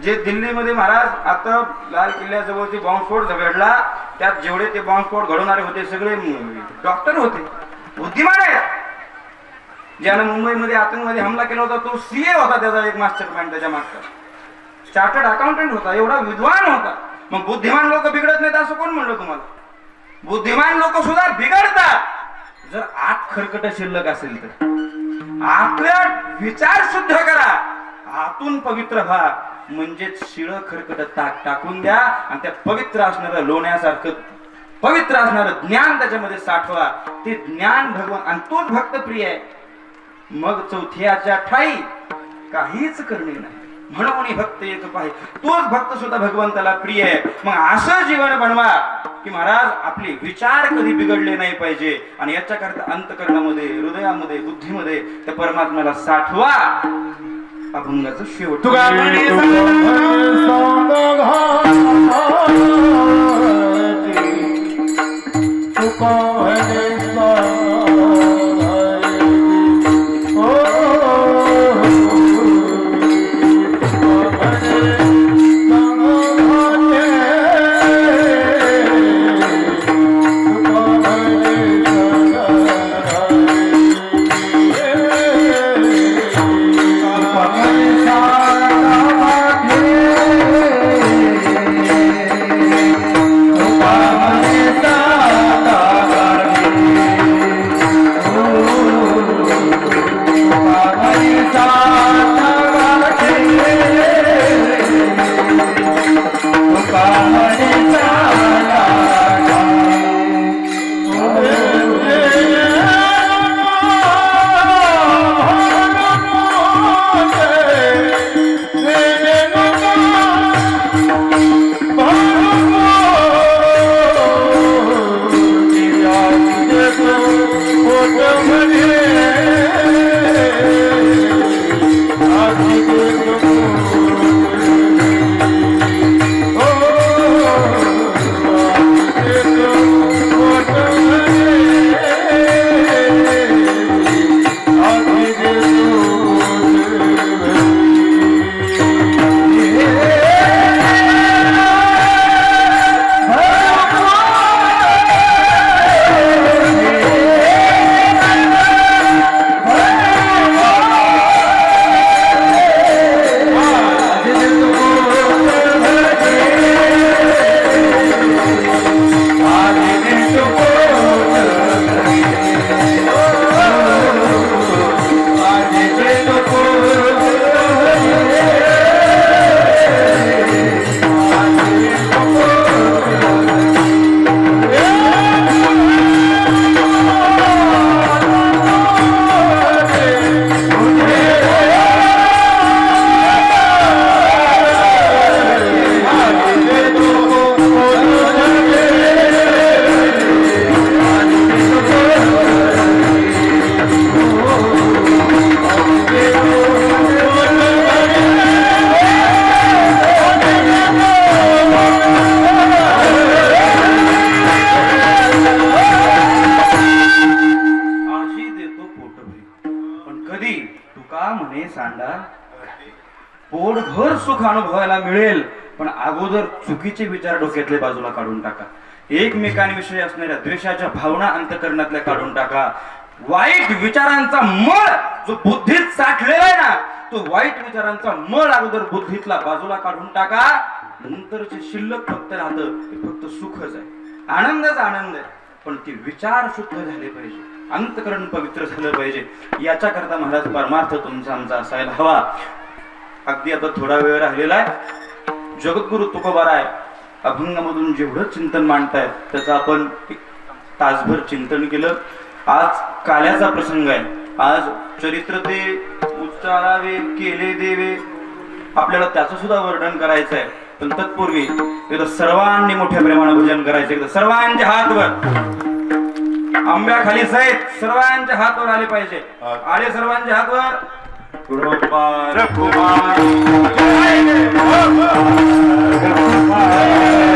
जे दिल्लीमध्ये महाराज आता लाल किल्ल्याजवळ जे बॉम्बस्फोट घडला, त्यात जेवढे ते बॉम्बस्फोट घडवणारे होते सगळे डॉक्टर होते, बुद्धिमान आहेत. ज्यानं मुंबईमध्ये आतंकवादी हमला केला होता तो सीए होता, त्याचा एक मास्टर माइंड त्याच्या मागचा, चार्टर्ड अकाउंटंट होता, एवढा विद्वान होता. मग बुद्धिमान लोक बिघडत नाहीत असं कोण म्हणलं तुम्हाला? बुद्धिमान लोक सुद्धा बिघडतात जर आत खरकट शिल्लक असेल तर. आपल्या विचार शुद्ध करा, आतून पवित्र व्हा. म्हणजेच शिळ खरकट टाकून द्या आणि त्या पवित्र असणारं लोण्यासारखं पवित्र असणारं ज्ञान त्याच्यामध्ये साठवा. ते ज्ञान भगवान आणि तोच भक्त प्रिय आहे. मग चौथ्याच्या ठाई काहीच करणे नाही, म्हणून भक्त एक पाहिजे. तोच भक्त सुद्धा भगवंताला प्रिय आहे. मग असं जीवन बनवा की महाराज आपले विचार कधी बिघडले नाही पाहिजे. आणि याच्याकरता अंतकरणामध्ये, हृदयामध्ये, बुद्धीमध्ये त्या परमात्म्याला साठवा. अभंगाचं शेवट. तुका म्हणे सांडा पोटभर सुख अनुभवायला मिळेल, पण अगोदर चुकीचे विचार डोक्यातले बाजूला काढून टाका. एकमेकांविषयी असणाऱ्या द्वेषाच्या भावना अंतःकरणातल्या काढून टाका. वाईट विचारांचा मळ जो बुद्धीत साठलेला आहे ना, तो वाईट विचारांचा मळ अगोदर बुद्धीतला बाजूला काढून टाका. नंतर जे शिल्लक फक्त राहतं ते फक्त सुखच आहे, आनंदच आनंद आहे. पण ते विचार शुद्ध झाले पाहिजे, अंतःकरण पवित्र झालं पाहिजे. याच्या करता महाराज परमार्थ तुमचा आमचा असायला हवा. अगदी आता थोडा वेळ राहिलेला आहे. जगद्गुरु तुकोबाराय अभंगामधून जेवढं चिंतन मांडतायत त्याचं आपण एक तासभर चिंतन केलं. आज काल्याचा प्रसंग आहे. आज चरित्र ते उच्चारावे केले देवे, आपल्याला त्याचं सुद्धा वर्णन करायचं आहे. पण तत्पूर्वी एकदा सर्वांनी मोठ्या प्रेमानं भजन करायचं. एकदा सर्वांच्या हातवर आंब्याखाली सहित सर्वांच्या हातवर आले पाहिजे. आले सर्वांच्या हातवर. कृपार कुमार Bye.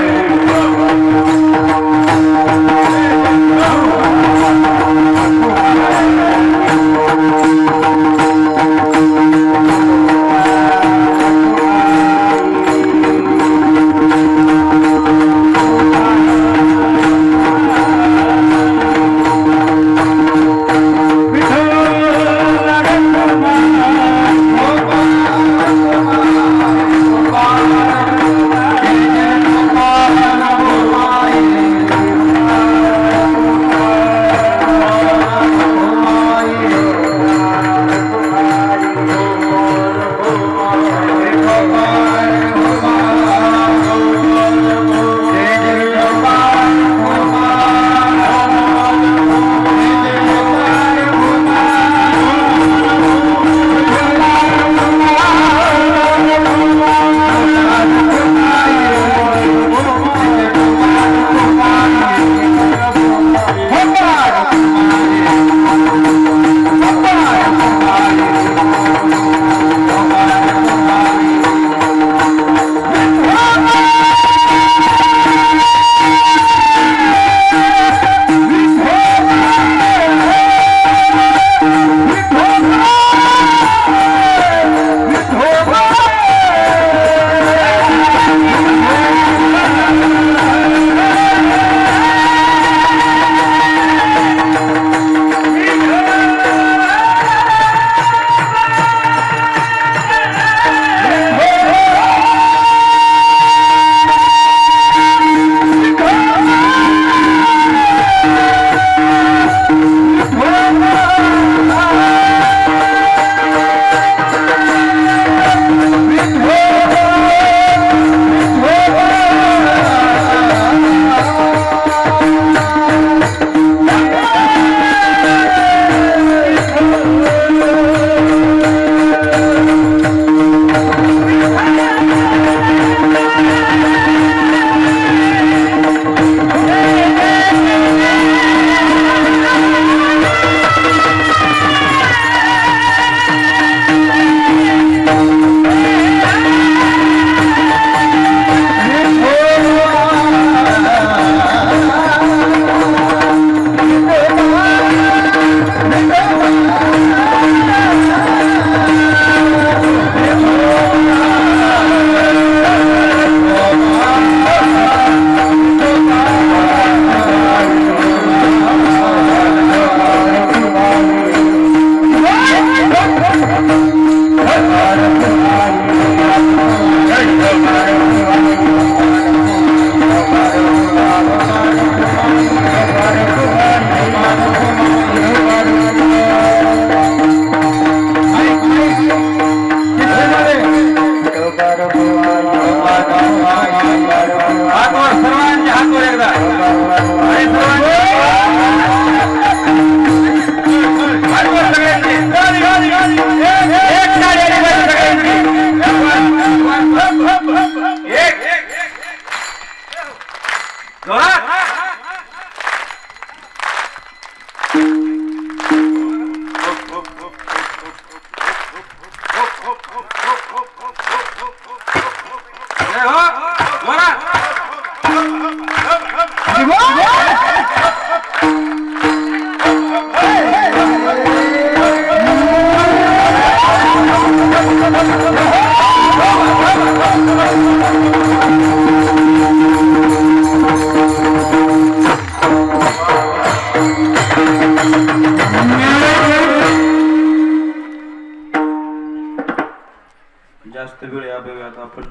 जास्त वेळ यावेळी आपण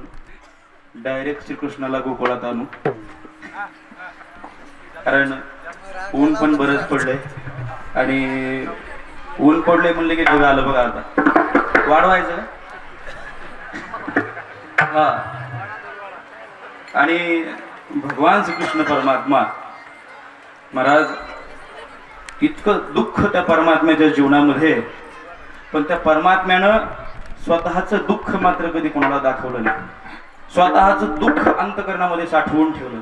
डायरेक्ट श्रीकृष्णाला गोकुळात आणू, कारण ऊन पण बरंच पडलंय आणि ऊन पडलंय म्हणले की ढग आलं बघा. आता वाढवायचं हा. आणि भगवान श्रीकृष्ण परमात्मा महाराज, इतकं दुःख त्या परमात्म्याच्या जीवनामध्ये, पण त्या परमात्म्यानं स्वतःचं दुःख मात्र कधी कोणाला दाखवलं नाही. स्वतःचं दुःख अंतकरणामध्ये साठवून ठेवलं.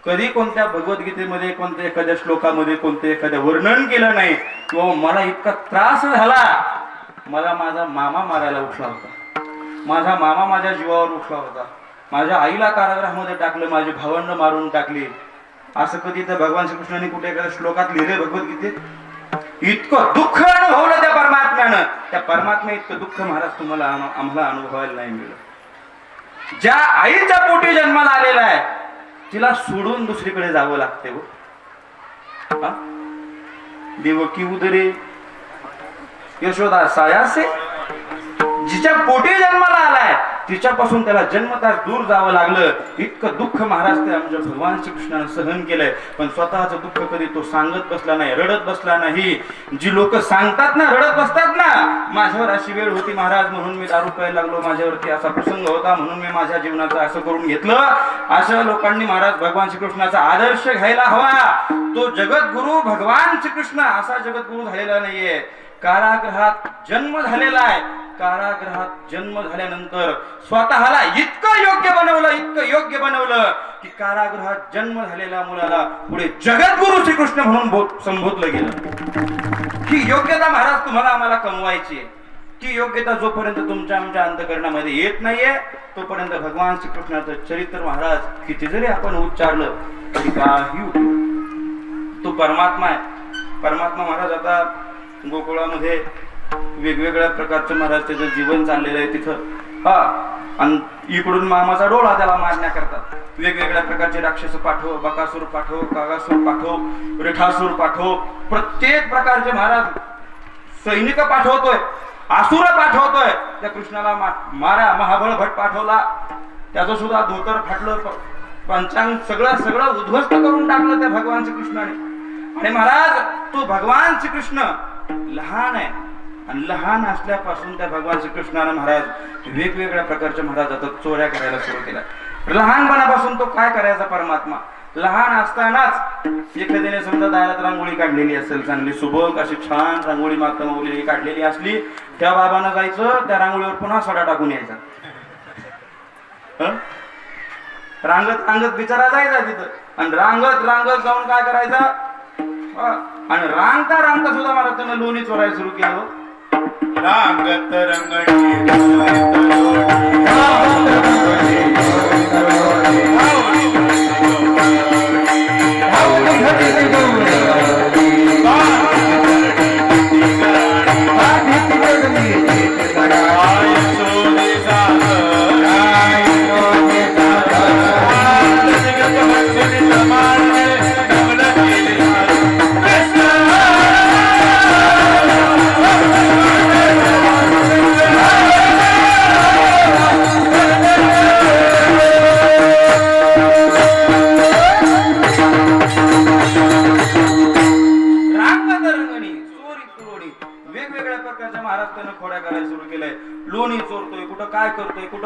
कधी कोणत्या भगवद्गीतेमध्ये, कोणत्या एखाद्या श्लोकामध्ये, कोणत्या एखाद्या वर्णन केलं नाही किंवा मला इतका त्रास झाला, मला माझा मामा मारायला उठला होता, माझा मामा माझ्या जीवावर उठला होता, माझ्या आईला कारागृहामध्ये टाकलं, माझी भावंड मारून टाकली, असं कधी तर भगवान श्रीकृष्णाने कुठे एखाद्या श्लोकात लिहिले भगवद्गीतेत? इतकं दुःख अनुभवलं त्या परमात्म्यानं. त्या परमात्म्या इतकं दुःख महाराज तुम्हाला आम्हाला अनुभवायला नाही मिळलं. ज्या आईच्या पोटी जन्माला आलेला आहे तिला सोडून दुसरीकडे जावं लागते हो. देवकी उदरे यशोदा सायासे, जिच्या पोटी जन्माला आलाय तिच्यापासून त्याला जन्मताच दूर जावं लागलं. इतकं दुःख महाराज ते आमच्या भगवान श्रीकृष्णानं सहन केलंय, पण स्वतःचं दुःख कधी तो सांगत बसला नाही, रडत बसला नाही. जी लोक सांगतात ना, रडत बसतात ना, माझ्यावर अशी वेळ होती महाराज म्हणून मी दारू प्यायला लागलो, माझ्यावरती असा प्रसंग होता म्हणून मी माझ्या जीवनाचं असं करून घेतलं, अशा लोकांनी महाराज भगवान श्रीकृष्णाचा आदर्श घ्यायला हवा. तो जगद्गुरु भगवान श्रीकृष्ण असा जगद्गुरु झालेला नाहीये. कारागृहात जन्म झालेला आहे. कारागृहात जन्म झाल्यानंतर स्वतःला इतकं योग्य बनवलं, इतकं योग्य बनवलं की कारागृहात जन्म झालेल्या मुलाला पुढे जगद्गुरु श्रीकृष्ण म्हणून संबोधलं गेलं. ही योग्यता महाराज तुम्हाला आम्हाला कमवायची आहे. ती योग्यता जोपर्यंत तुमच्या आमच्या अंतकरणामध्ये येत नाहीये तोपर्यंत भगवान श्रीकृष्णाचं चरित्र महाराज किती जरी आपण उच्चारलं तरी काही उपयोग. तो परमात्मा आहे. परमात्मा महाराज आता गोकुळामध्ये वेगवेगळ्या प्रकारचं महाराज त्याचं जीवन चाललेलं आहे तिथं. आणि इकडून मामाचा डोळा त्याला मारण्याकरता वेगवेगळ्या प्रकारचे राक्षस पाठव, बकासूर पाठव, कागासूर पाठव, रेठासूर पाठव, प्रत्येक प्रकारचे महाराज सैनिक पाठवतोय, आसुर पाठवतोय. त्या कृष्णाला मारा. महाबळ भट पाठवला, त्याचं सुद्धा धोतर फाटलं, पंचांग सगळं उद्ध्वस्त करून टाकलं त्या भगवान श्रीकृष्णाने. आणि महाराज तो भगवान श्रीकृष्ण लहान आहे आणि लहान असल्यापासून त्या भगवान श्रीकृष्णाने महाराज वेगवेगळ्या प्रकारच्या महाराज आता चोऱ्या करायला सुरू केल्या. लहानपणापासून तो काय करायचा परमात्मा, लहान असतानाच एखाद्याने समजा दारात रांगोळी काढलेली असेल, चांगली सुबक अशी छान रांगोळी माता माऊली काढलेली असली, त्या बाबांना जायचं त्या रांगोळीवर पुन्हा सडा टाकून यायचा. रांगत रांगत बिचारा जायचा तिथं आणि रांगत रांगत जाऊन काय करायचा, आणि रांगता रांगता सुद्धा महाराज त्यानं लोणी चोरायला सुरू केलं. रांगत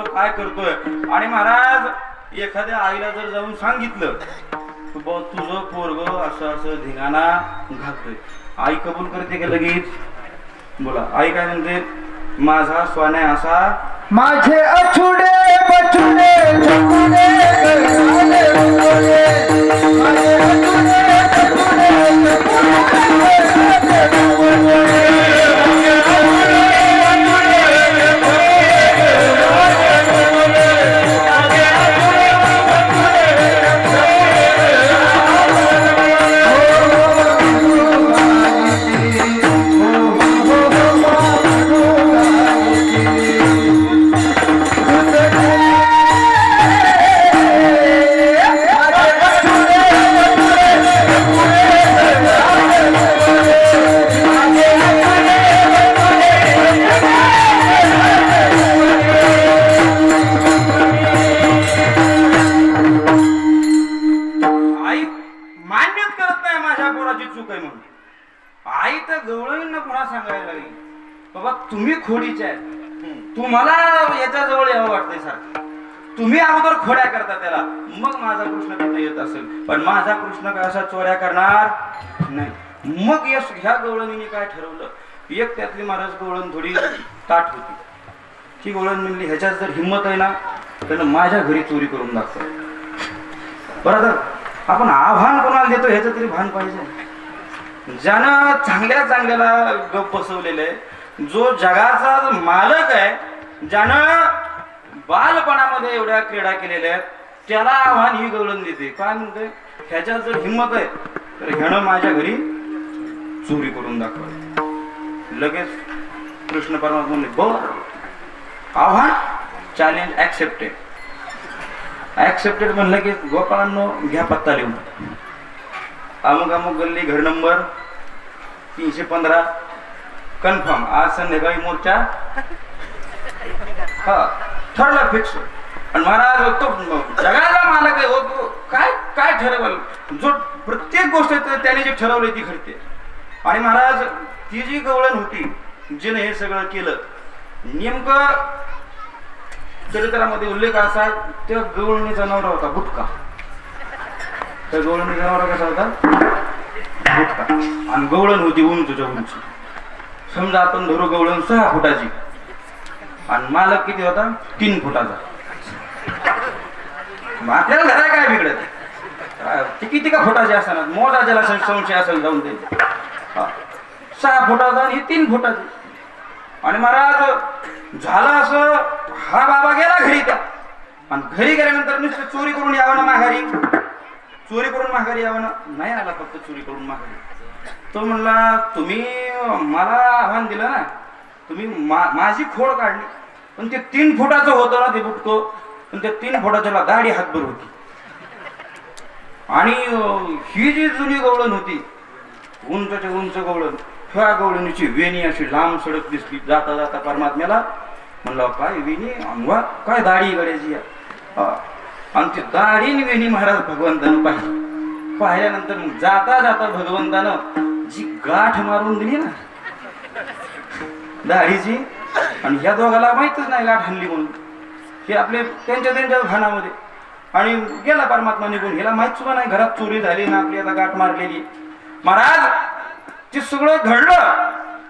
काय करतोय. आणि महाराज एखाद्या आईला जर जाऊन सांगितलं तुझं पोरग असं असं धिंगाणा घालतोय, आई कबूल करते का लगेच? बोला, आई काय म्हणते? माझा स्वाने असा, माझे अछुडे बछुडे छकुडे गळाले उडले, माझे अछुडे बछुडे खोडीचे आहेत. तुम्हाला याच्या जवळ यावं वाटतंय सारखं. तुम्ही अगोदर खोड्या करता त्याला, मग माझा कृष्ण तिथे येत असेल. पण माझा कृष्ण काय अशा चोऱ्या करणार नाही. मग ह्या गवळणीने काय ठरवलं, एक त्यातली महाराज गवळण थोडी ताट होती. ती गवळण म्हणली ह्याच्यात जर हिंमत आहे ना त्यानं माझ्या घरी चोरी करून दाखव. बरोबर, आपण आव्हान कोणाला देतो ह्याचं तरी भान पाहिजे. ज्यानं चांगल्या चांगल्याला गप बसवलेलं आहे, जो जगाचा मालक आहे, ज्यानं बालपणामध्ये एवढ्या क्रीडा केलेल्या आहेत, त्याला आव्हान ही गवळण देते. काय म्हणते, ह्याच्यात जर हिंमत आहे तर ह्यानं माझ्या घरी चोरी करून दाखव. लगेच कृष्ण परमात्मा म्हणले बर, आव्हान, चॅलेंज ऍक्सेप्टेड. ऍक्सेप्टेड म्हणलं की गोपाळांनो घ्या पत्ता लिहून. अमुक अमुक गल्ली, घर नंबर 315, कन्फर्म. आज संध्याकाळी मोर्चा. हा, ठरलं फिक्स. आणि महाराज तो जगाचा मालक आहे, तो काय काय ठरवल, जो प्रत्येक गोष्ट त्याने जे ठरवले ती घडते. आणि महाराज ती जी गवळण होती जिने हे सगळं केलं, नेमकं चरित्रामध्ये उल्लेख असा, त्या गवळणीचा नवरा होता बुटका. त्या गवळणीचा नवरा कसा होता, बुटका. आणि गवळण होती उंचच्या उंची. समजा आपण धरू गवळण 6 फुटाची आणि मालक किती होता, 3 फुटाचा. आपल्याला घरा काय बिघडत, ती किती का फुटाची असणार, मोठा ज्याला संशय असेल जाऊन ते 6 फुटाचा आणि 3 फुटाची. आणि महाराज झालं असं, हा बाबा गेला घरी त्या. आणि घरी गेल्यानंतर नुसतं चोरी करून यावं ना माघारी, चोरी करून माघारी यावं ना, नाही आला फक्त चोरी करून माघारी. तो म्हणला तुम्ही मला आव्हान दिलं ना, तुम्ही माझी खोड काढली, पण ते 3 फुटाचं होतं ना ते बुटको, पण त्या 3 फुटाच्याला दाढी हातभर होती. आणि ही जी जुनी गवळण होती, उंचच्या उंच गवळण, ह्या गवळणीची वेणी अशी लांब सडक दिसली. जाता जाता परमात्म्याला म्हणलं काय वेणी, अंगवा काय दाढी गड्याची. आणि ती दाढी आणि वेणी महाराज भगवंतानं पाहिली. पाहिल्यानंतर मग जाता जाता भगवंतानं जी गाठ मारून दिली ना दाढीची, आणि ह्या दोघाला माहितच नाही गाठ हल्ली म्हणून, हे आपले त्यांच्या भानामध्ये. आणि गेला परमात्मा निघून. ह्याला माहित सुद्धा नाही घरात चोरी झाली ना आपली आता गाठ मारलेली. महाराज ते सगळं घडलं.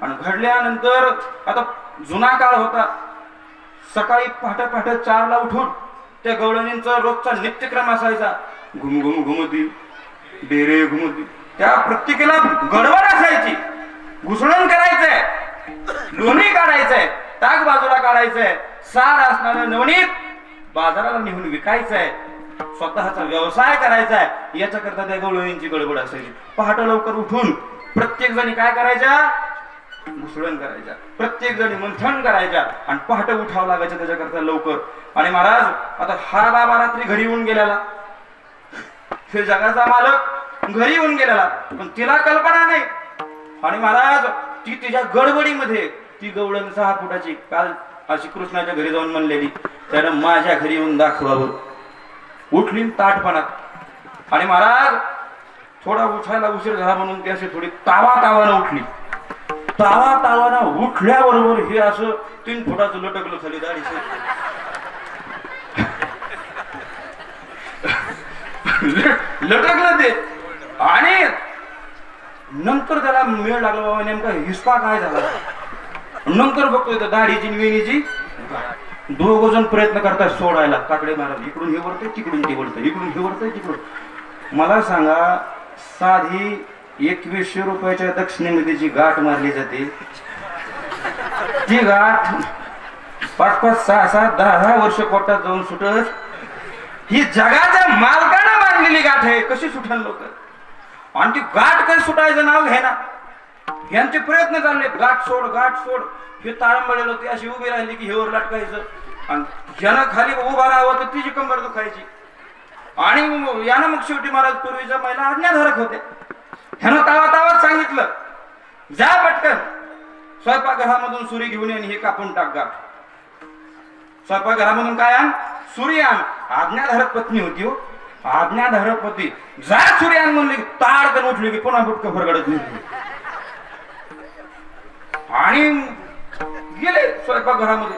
आणि घडल्यानंतर आता जुना काळ होता, सकाळी पहाटे 4ला उठून त्या गवळणींचा रोजचा नित्यक्रम असायचा. घुम घुम घुमती, डेरे घुमती. त्या प्रत्येकाला गडबड असायची. घुसळण करायचंय, लोणी काढायचंय, ताक बाजूला काढायचंय, सार असणारं नवनीत बाजाराला नेऊन विकायचंय, स्वतःचा व्यवसाय करायचा आहे. याच्याकरता त्या गवळणींची गडबड असायची. पहाटे लवकर उठून प्रत्येक जणी काय करायच्या, घुसळण करायच्या, प्रत्येक जणी मंथन करायच्या. आणि पहाटे उठावं लागायचं त्याच्याकरता लवकर. आणि महाराज आता हा बाबा रात्री घरी येऊन गेलेला, हे जगाचा मालक घरी येऊन गेलेला, पण तिला कल्पना नाही. आणि महाराज ती तिच्या गडबडीमध्ये ती गवळण 6 फुटाची काल अशी कृष्णाच्या घरी जाऊन म्हणलेली, त्यानं माझ्या घरी येऊन दाखवावं. उठली ताटपणात. आणि महाराज थोडा उठायला उशीर झाला म्हणून ती अशी थोडी तावानं उठली. तावानं उठल्याबरोबर हे असं 3 फुटाचं लटकलं खाली दाढी. लटकलं ते. आणि नंतर त्याला मेळ लागला बाबा नेमका हिसका काय झाला. नंतर बघतोय दाढीची वेणीची दोघ जण प्रयत्न करतात सोडायला. काकडे महाराज इकडून हे वरतंय, तिकडून ते वरतंय, इकडून हे वरतंय, तिकडून. मला सांगा, साधी 2100 रुपयाच्या दक्षिणेमध्ये जी गाठ मारली जाते, ती गाठ 5-5, 6-7, 10 वर्ष पोटात जाऊन सुटत. ही जगाच्या मालकानं बांधलेली गाठ आहे, कशी सुटल लोक. आणि ती गाठ काही सुटायचं नाव घे ना. यांचे प्रयत्न चालले, गाठ सोड, गाठ सोड. हे ताळंबळेल होती, अशी उभी राहिली की हेवर लटकायचं. आणि ह्यानं खाली उभा राहावं तर तिची कंबर दुखायची. आणि यानं मग शेवटी महाराज पूर्वीच्या महिला आज्ञाधारक होत्या. ह्यानं तावात सांगितलं, जा पटकन स्वयंपाकघरामधून सुरी घेऊन ये आणि हे कापून टाक गाठ. स्वयंपाकघरामधून काय आण, सुरी आण. आज्ञाधारक पत्नी होती हो, आज्ञाधारक पती. जा सुरी आण म्हणली, ताडकन उठली की पुन्हा बुटकं फरगडत नाही. आणि गेले स्वयंपाकघरामध्ये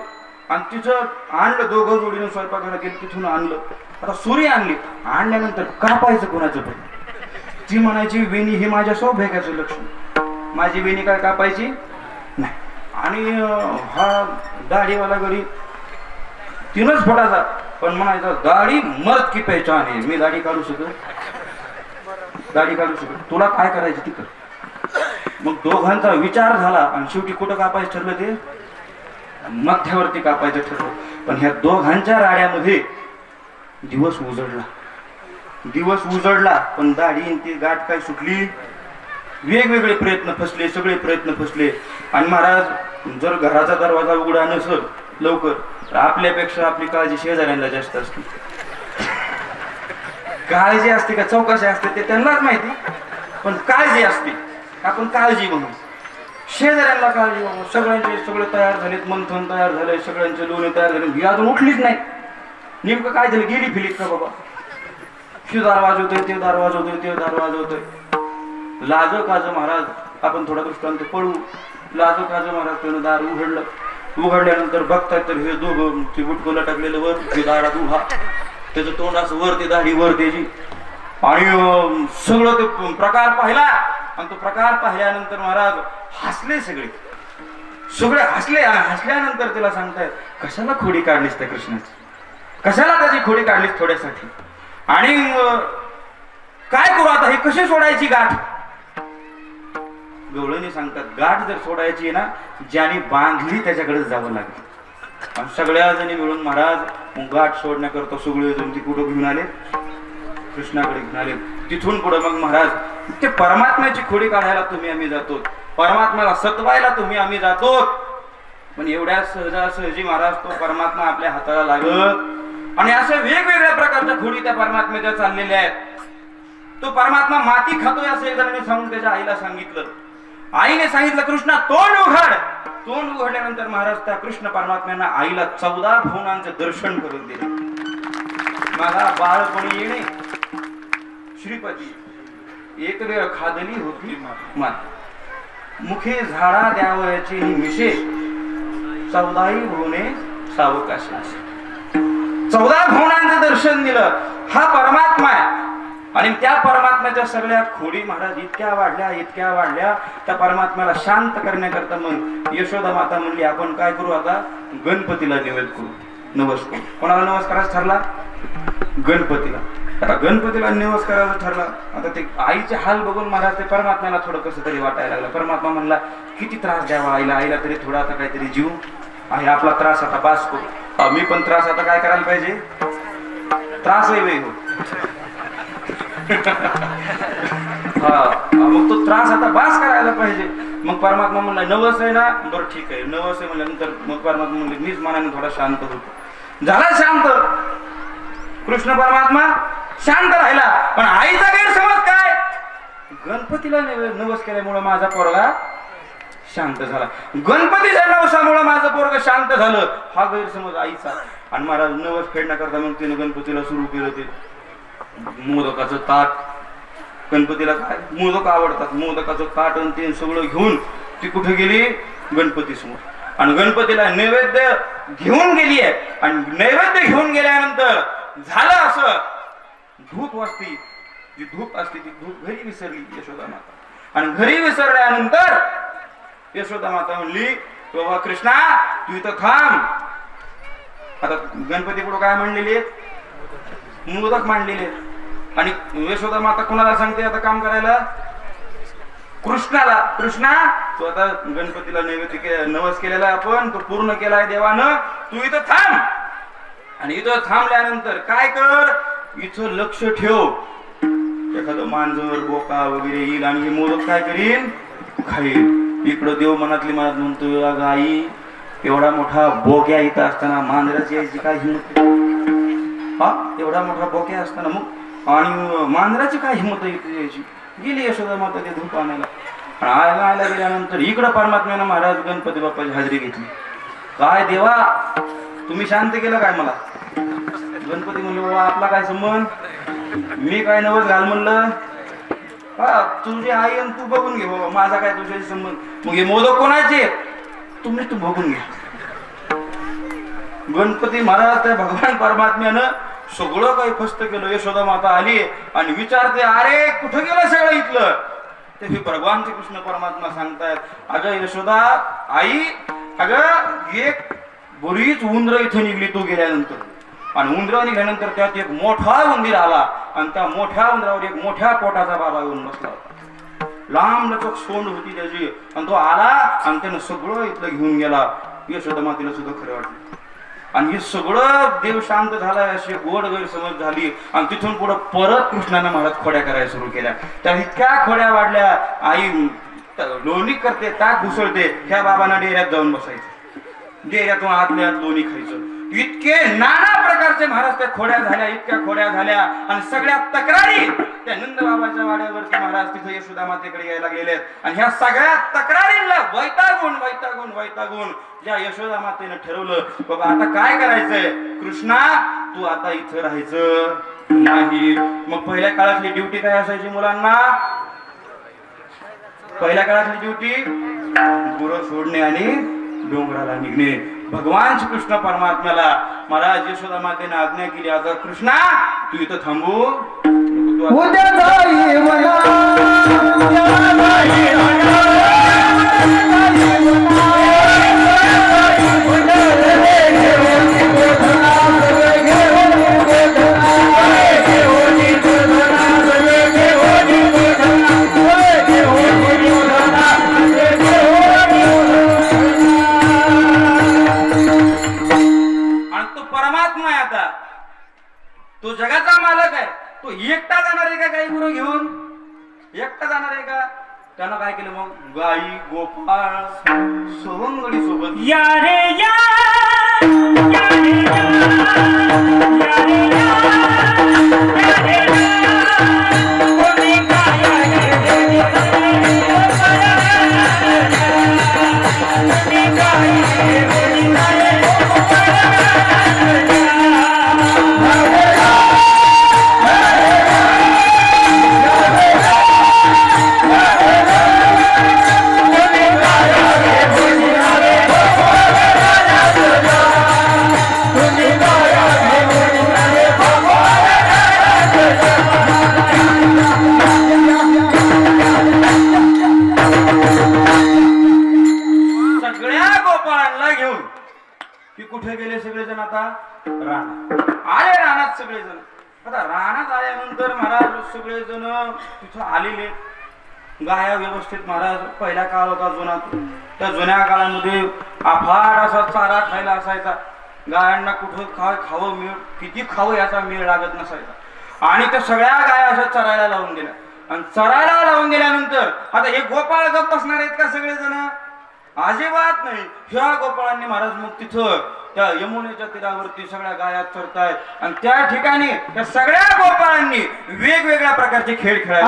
आणि तिचं आणलं, दोघं जोडीनं स्वयंपाकघरात गेले, तिथून आणलं. आता सुरी आणल्यानंतर कापायचं कोणाचं पण. ती म्हणायची वेणी हे माझ्या सौभाग्याचं लक्षण, माझी वेणी काय कापायची नाही. आणि हा दाढीवाला गडी तीनच फटाचा, पण म्हणायचा दाढी मर्द की पहचान आहे, मी दाढी काढू शकत, तुला काय करायचं ती कर. मग दोघांचा विचार झाला आणि शेवटी कुठं कापायचं ठरलं, ते मध्यावरती कापायचं ठरलं. पण ह्या दोघांच्या राड्यामध्ये दिवस उजडला, पण दाढी ती गाठ काय सुटली. वेगवेगळे प्रयत्न फसले, सगळे प्रयत्न फसले. आणि महाराज जर घराचा दरवाजा उघडा नसल लवकर तर आपल्यापेक्षा आपली काळजी शेजाऱ्यांना जास्त असते. काळजी असते का चौकशी असते ते त्यांनाच माहिती, पण काळजी असते. आपण काळजी म्हणून शेजाऱ्यांना काळजी म्हणून सगळे तयार झालेत, मंथन तयार झालंय, सगळ्यांचे लोणी तयार झाले, ही अजून उठलीच नाही. नेमकं काय झालं, गेली फिलीत का बाबा. हे दार वाजवतोय, ते दार वाजवतोय. लाजो काजो महाराज, आपण थोडा दृष्टांत पळू. लाजो काजो महाराज त्यानं दार उघडल्यानंतर बघताय तर हे दोघं ते गुटकं लटकलेलं वर, ते दारात उभा, त्याचं तोंड असं वर, ते दाढी वर त्याची. आणि सगळं ते प्रकार पाहिला. आणि तो प्रकार पाहिल्यानंतर महाराज हसले, सगळे हसले. हसल्यानंतर त्याला सांगतायत कशाला खोडी काढलीस त्या कृष्णाची, कशाला त्याची खोडी काढलीस थोड्यासाठी, आणि काय करू आता, हे कशी सोडायची गाठ. गवळणी सांगतात गाठ जर सोडायची ना, ज्याने बांधली त्याच्याकडे जावं लागेल. आणि सगळ्या जणी मिळून महाराज गाठ सोडण्याकरता सगळे जण ती कुठं घेऊन आले, कृष्णाकडे घेऊन आले. तिथून पुढे मग महाराज ते परमात्म्याची खोडी काढायला आम्ही जातो, परमात्म्याला सत्वायला आम्ही जातो. पण एवढ्या सहजासहजी महाराज तो परमात्मा आपल्या हाताला लागत. आणि अशा वेगवेगळ्या प्रकारच्या खोडी त्या परमात्म्याच्या चाललेल्या आहेत. तो परमात्मा माती खातोय असं एकदा सांगून त्याच्या आईला सांगितलं. आईने सांगितलं कृष्णा तोंड उघड. तोंड उघडल्यानंतर महाराज त्या कृष्ण परमात्म्यांना आईला 14 भुवनांचं दर्शन करून दिलं. मला बाळपणी येणे श्रीपती एक वेळ खादली होती मात, मुखे झाडा द्यावयाची मिशे 14 भुवने सावकाशी. 14 भुवनांचं दर्शन दिलं. हा परमात्मा आहे. आणि त्या परमात्म्याच्या सगळ्या खोडी महाराज इतक्या वाढल्या. त्या परमात्म्याला शांत करण्याकरता मग यशोदा माता म्हणली आपण काय करू आता, गणपतीला निवेद करू, नवस करू. कोणाला नवस करायचा ठरला, गणपतीला. आता गणपतीला नवस करायचा ठरला. आता ते आईचे हाल बघून महाराज ते परमात्म्याला थोडं कसं तरी वाटायला लागलं. परमात्मा म्हणला किती त्रास द्यावा आईला तरी थोडा आता काहीतरी जीव आहे, आपला त्रास आता बास करू. मी पण त्रास आता काय करायला पाहिजे, त्रास आहे हो. हा मग तो त्रास आता बास करायला पाहिजे. मग परमात्मा म्हणला नवस आहे ना, बरं ठीक आहे नवस आहे म्हणल्यानंतर मग परमात्मा म्हणले मीच मनाने थोडा शांत होतो. झाला शांत, कृष्ण परमात्मा शांत राहिला. पण आईचा गैरसमज काय, गणपतीला नवस केल्यामुळे माझा पोरगा शांत झाला, गणपतीच्या नवसामुळे माझं पोरग शांत झालं, हा गैरसमज आईचा. आणि महाराज नवस फेडण्याकरता मग तिने गणपतीला सुरू केलं ते मोदकाचं ताट. गणपतीला काय मोदक आवडतात, मोदकाचं ताट आणि ते सगळं घेऊन ती कुठे गेली, गणपती समोर. आणि गणपतीला नैवेद्य घेऊन गेली आहे. आणि नैवेद्य घेऊन गेल्यानंतर झालं असं, धूप वाजती, जी धूप असते ती धूप घरी विसरली यशोदा माता. आणि घरी विसरल्यानंतर यशोदा माता म्हणली बाबा कृष्णा तू इथं थांब. आता गणपती पुढे काय म्हणलेले, मोदक मांडलेले. आणि यशोदा माता कोणाला सांगते आता काम करायला, कृष्णाला. कृष्णा तू आता गणपतीला नैवेद्य नवस केलेला आपण, तो पूर्ण केलाय देवानं, तू इथं थांब. आणि इथं थांबल्यानंतर काय कर, इथं लक्ष ठेव, एखादं मांजर बोका वगैरे येईल आणि हे मोदक काय करीन, खाईल. इकडं देव मनातली मनात म्हणतोय अगं आई एवढा मोठा बोक्या इथं असताना मांजराची यायची काय हिंमत, हा एवढा मोठा बोक्या असताना मग आणि मांजराची काय हिंमत यायची. गेली यशोदा माता ते धूप आणायला. आणि आयला गेल्यानंतर इकडं परमात्म्यानं महाराज गणपती बाप्पाची हजेरी घेतली. काय देवा तुम्ही शांत केलं काय मला. गणपती म्हणले बाबा आपला काय संबंध, मी काय नवस घाल म्हणलं, हा तुझी आई आणि तू बघून घे बाबा, माझा काय तुझ्याशी संबंध. मग हे मोदक कोणाचे, तुम्ही तू बघून घ्या. गणपती महाराज त्या भगवान परमात्म्यानं सगळं काही फस्त केलं. यशोदा माता आली आणि विचारते, अरे कुठं गेलं सगळं इथलं? ते भगवान श्री कृष्ण परमात्मा सांगतायत, अगं यशोदा आई, अगं एक बरीच उंदर इथं निघली तू गेल्यानंतर, आणि उंदर निघाल्यानंतर त्यात एक मोठा उंदीर आला आणि त्या मोठ्या उंदरावर एक मोठ्या पोटाचा बाबा येऊन बसला होता. लांब लचक सोंड होती त्याची, आणि तो आला आणि त्यानं सगळं इथलं घेऊन गेला. यशोदा मातेला सुद्धा खरं वाटलं. आणि हे सगळं देव शांत झाला, अशी गोड गैरसमज झाली. आणि तिथून पुढे परत कृष्णानं महाराज खोड्या करायला सुरू केल्या. त्या इतक्या खोड्या वाढल्या, आई लोणी करते, ताक घुसळते, ह्या बाबांना डेऱ्यात जाऊन बसायचं, डेऱ्यातून आतल्या लोणी खायचं. इतके नाना प्रकारचे महाराज त्या खोड्या झाल्या, इतक्या खोड्या झाल्या. आणि सगळ्या तक्रारी त्या नंद बाबाच्या वाड्यावरती महाराज तिथे यशोदा मातेकडे यायला गेलेत. आणि ह्या सगळ्या तक्रारींना वैतागून वैतागून वैतागून ज्या यशोदा मातेनं ठरवलं, बाबा आता काय करायचंय, कृष्णा तू आता इथं राहायचं नाही. मग पहिल्या काळातली ड्युटी काय असायची मुलांना? पहिल्या काळातली ड्युटी गुरं सोडणे आणि डोंगराला निघणे. भगवान श्री कृष्ण परमात्म्याला महाराज यशोदा मातेने आज्ञा केली, आता कृष्णा तू इथं थांबू नको, तू उद्या जाई मला, उद्या जाई मला, तो जगाचा मालक आहे. तो एकटा जाणार आहे का गाई गुरु घेऊन? एकटा जाणार आहे का? त्यानं काय केलं मग? गाई गोपाळ सोवंगडी सोबत या रे या, या रे या, या रे या, या रे या, कोणी काय रे कुठे गेले सगळेजण? आता रानात आले. रानात सगळेजण आता रानात आल्यानंतर महाराज सगळेजण तिथं आलेले. गाया व्यवस्थित महाराज पहिला काळ होता जुना, त्या जुन्या काळामध्ये अफाट असा चारा खायला असायचा. गायांना कुठं खावं मिळ, किती खावं याचा मेळ लागत नसायचा. आणि त्या सगळ्या गाया अशा चरायला लावून दिल्या. आणि चरायला लावून दिल्यानंतर आता हे गोपाळ गप्प बसणार आहेत का सगळेजण? अजिबात नाही. ह्या गोपाळांनी महाराज मग तिथं त्या यमुनेच्या तीरावरती सगळ्या गाया चरतायत. आणि त्या ठिकाणी त्या सगळ्या गोपाळांनी वेगवेगळ्या प्रकारचे खेळ खेळायचे.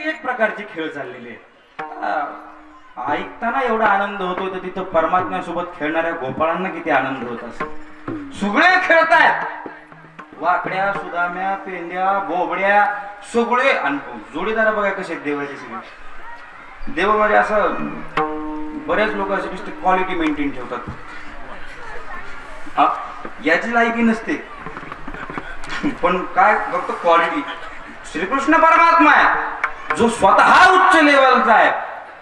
एक प्रकारचे खेळ चाललेले आहेत. ऐकताना एवढा आनंद होतो तर तिथं परमात्म्यासोबत खेळणाऱ्या गोपाळांना किती आनंद होत असेल. सगळे खेळतायत, वाकड्या, सुदाम्या, पेंड्या, बोबड्या सगळे. आणि जोडीदार बघा कसे आहेत देवाचे सगळे. देवामध्ये असं बरेच लोक असे नुसते क्वालिटी मेंटेन ठेवतात. याची लायकी नसते, पण काय फक्त क्वालिटी. श्रीकृष्ण परमात्मा आहे जो स्वतः उच्च लेवलचा आहे.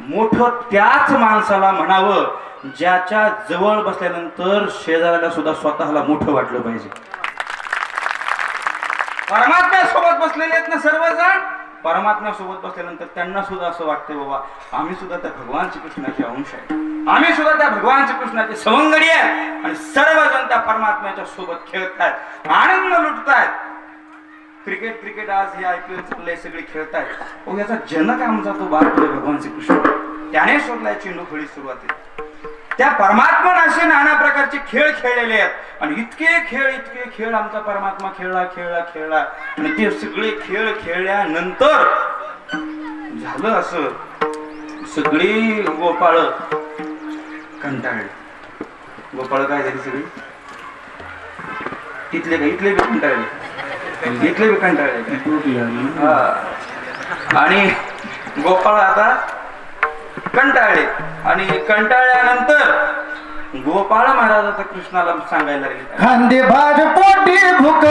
मोठं त्याच माणसाला म्हणावं ज्याच्या जवळ बसल्यानंतर शेजाऱ्याला सुद्धा स्वतःला मोठं वाटलं पाहिजे. परमात्म्या सोबत बसलेले आहेत ना सर्वजण, परमात्म्या सोबत बसल्यानंतर त्यांना सुद्धा असं वाटतं बाबा आम्ही सुद्धा त्या भगवान श्रीकृष्णाचे अंश आहे, आम्ही सुद्धा त्या भगवान श्रीकृष्णाचे सवंगडी आहे. आणि सर्वजण त्या परमात्म्याच्या सोबत खेळतायत, आनंद लुटतायत. क्रिकेट आज हे IPL चाललंय, सगळे खेळतायत. याचा जनक आमचा तो बाप भगवान श्रीकृष्ण, त्याने शोधलाय चेंडू खळी सुरुवातीला. त्या परमात्मा असे नाना प्रकारचे खेळ खेळलेले आहेत. आणि इतके खेळ आमचा परमात्मा खेळला आणि ते सगळे खेळ खेळल्यानंतर झालं असं, सगळी गोपाळ कंटाळले. गोपाळ काय झाली सगळी, इथले बी कंटाळले. आणि गोपाळ आता कंटाळले. आणि कंटाळल्यानंतर गोपाळ महाराज आता कृष्णाला सांगायला लागले, खांदे भाज पोटी भूक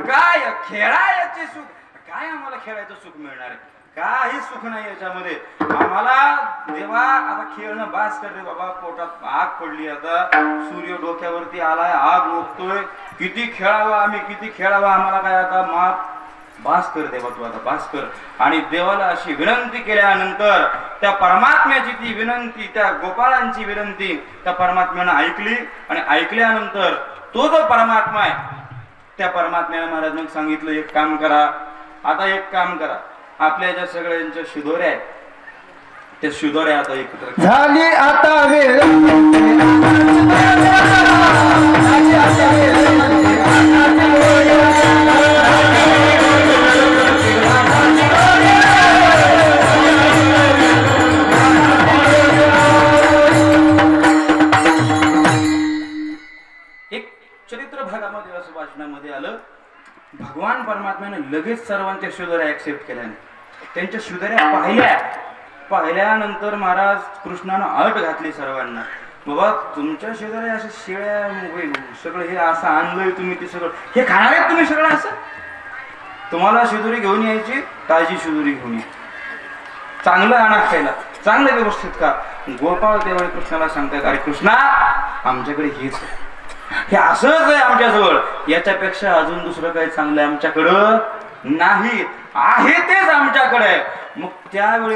काय खेळायचे सुख. काय आम्हाला खेळायचं सुख मिळणार आहे? काही सुख नाही याच्यामध्ये आम्हाला. देवा आता खेळणं बास कर रे बाबा, पोटात आग पडली, आता सूर्य डोक्यावरती आलाय, आग ओकतोय, किती खेळावं आम्ही, किती खेळावं आम्हाला, काय आता माप बास कर देवा, तू आता बास कर. आणि देवाला अशी विनंती केल्यानंतर त्या परमात्म्याची ती विनंती, त्या गोपाळांची विनंती त्या परमात्म्यानं ऐकली. आणि ऐकल्यानंतर तो जो परमात्मा आहे त्या परमात्म्याने महाराज मग सांगितलं एक काम करा, आपल्या ज्या सगळ्यांच्या शिदोऱ्या आहेत त्या शिदोऱ्या आता एकत्र झाली आता वेळ चरित्र भागामध्ये असं वाचनामध्ये आलं, भगवान परमात्म्याने लगेच सर्वांच्या शिदोऱ्या ऍक्सेप्ट केल्या नाही. त्यांच्या शिदोऱ्या पाहिल्यानंतर महाराज कृष्णानं अट घातली सर्वांना, बाबा तुमच्या शिदोऱ्या अशा शेळ्या सगळं हे असं आणलंय तुम्ही, ते सगळं हे खाणार आहेत तुम्ही सगळं असं, तुम्हाला शिदोरी घेऊन यायची, ताजी शिदोरी घेऊन या, चांगलं आणा खायला, चांगलं व्यवस्थित का. गोपाळ त्यावेळी कृष्णाला सांगतात, अरे कृष्णा आमच्याकडे हेच आहे, हे असंच आहे आमच्याजवळ, याच्यापेक्षा अजून दुसरं काही चांगलं आमच्याकडं नाही, आहे तेच आमच्याकडे. मग त्यावेळी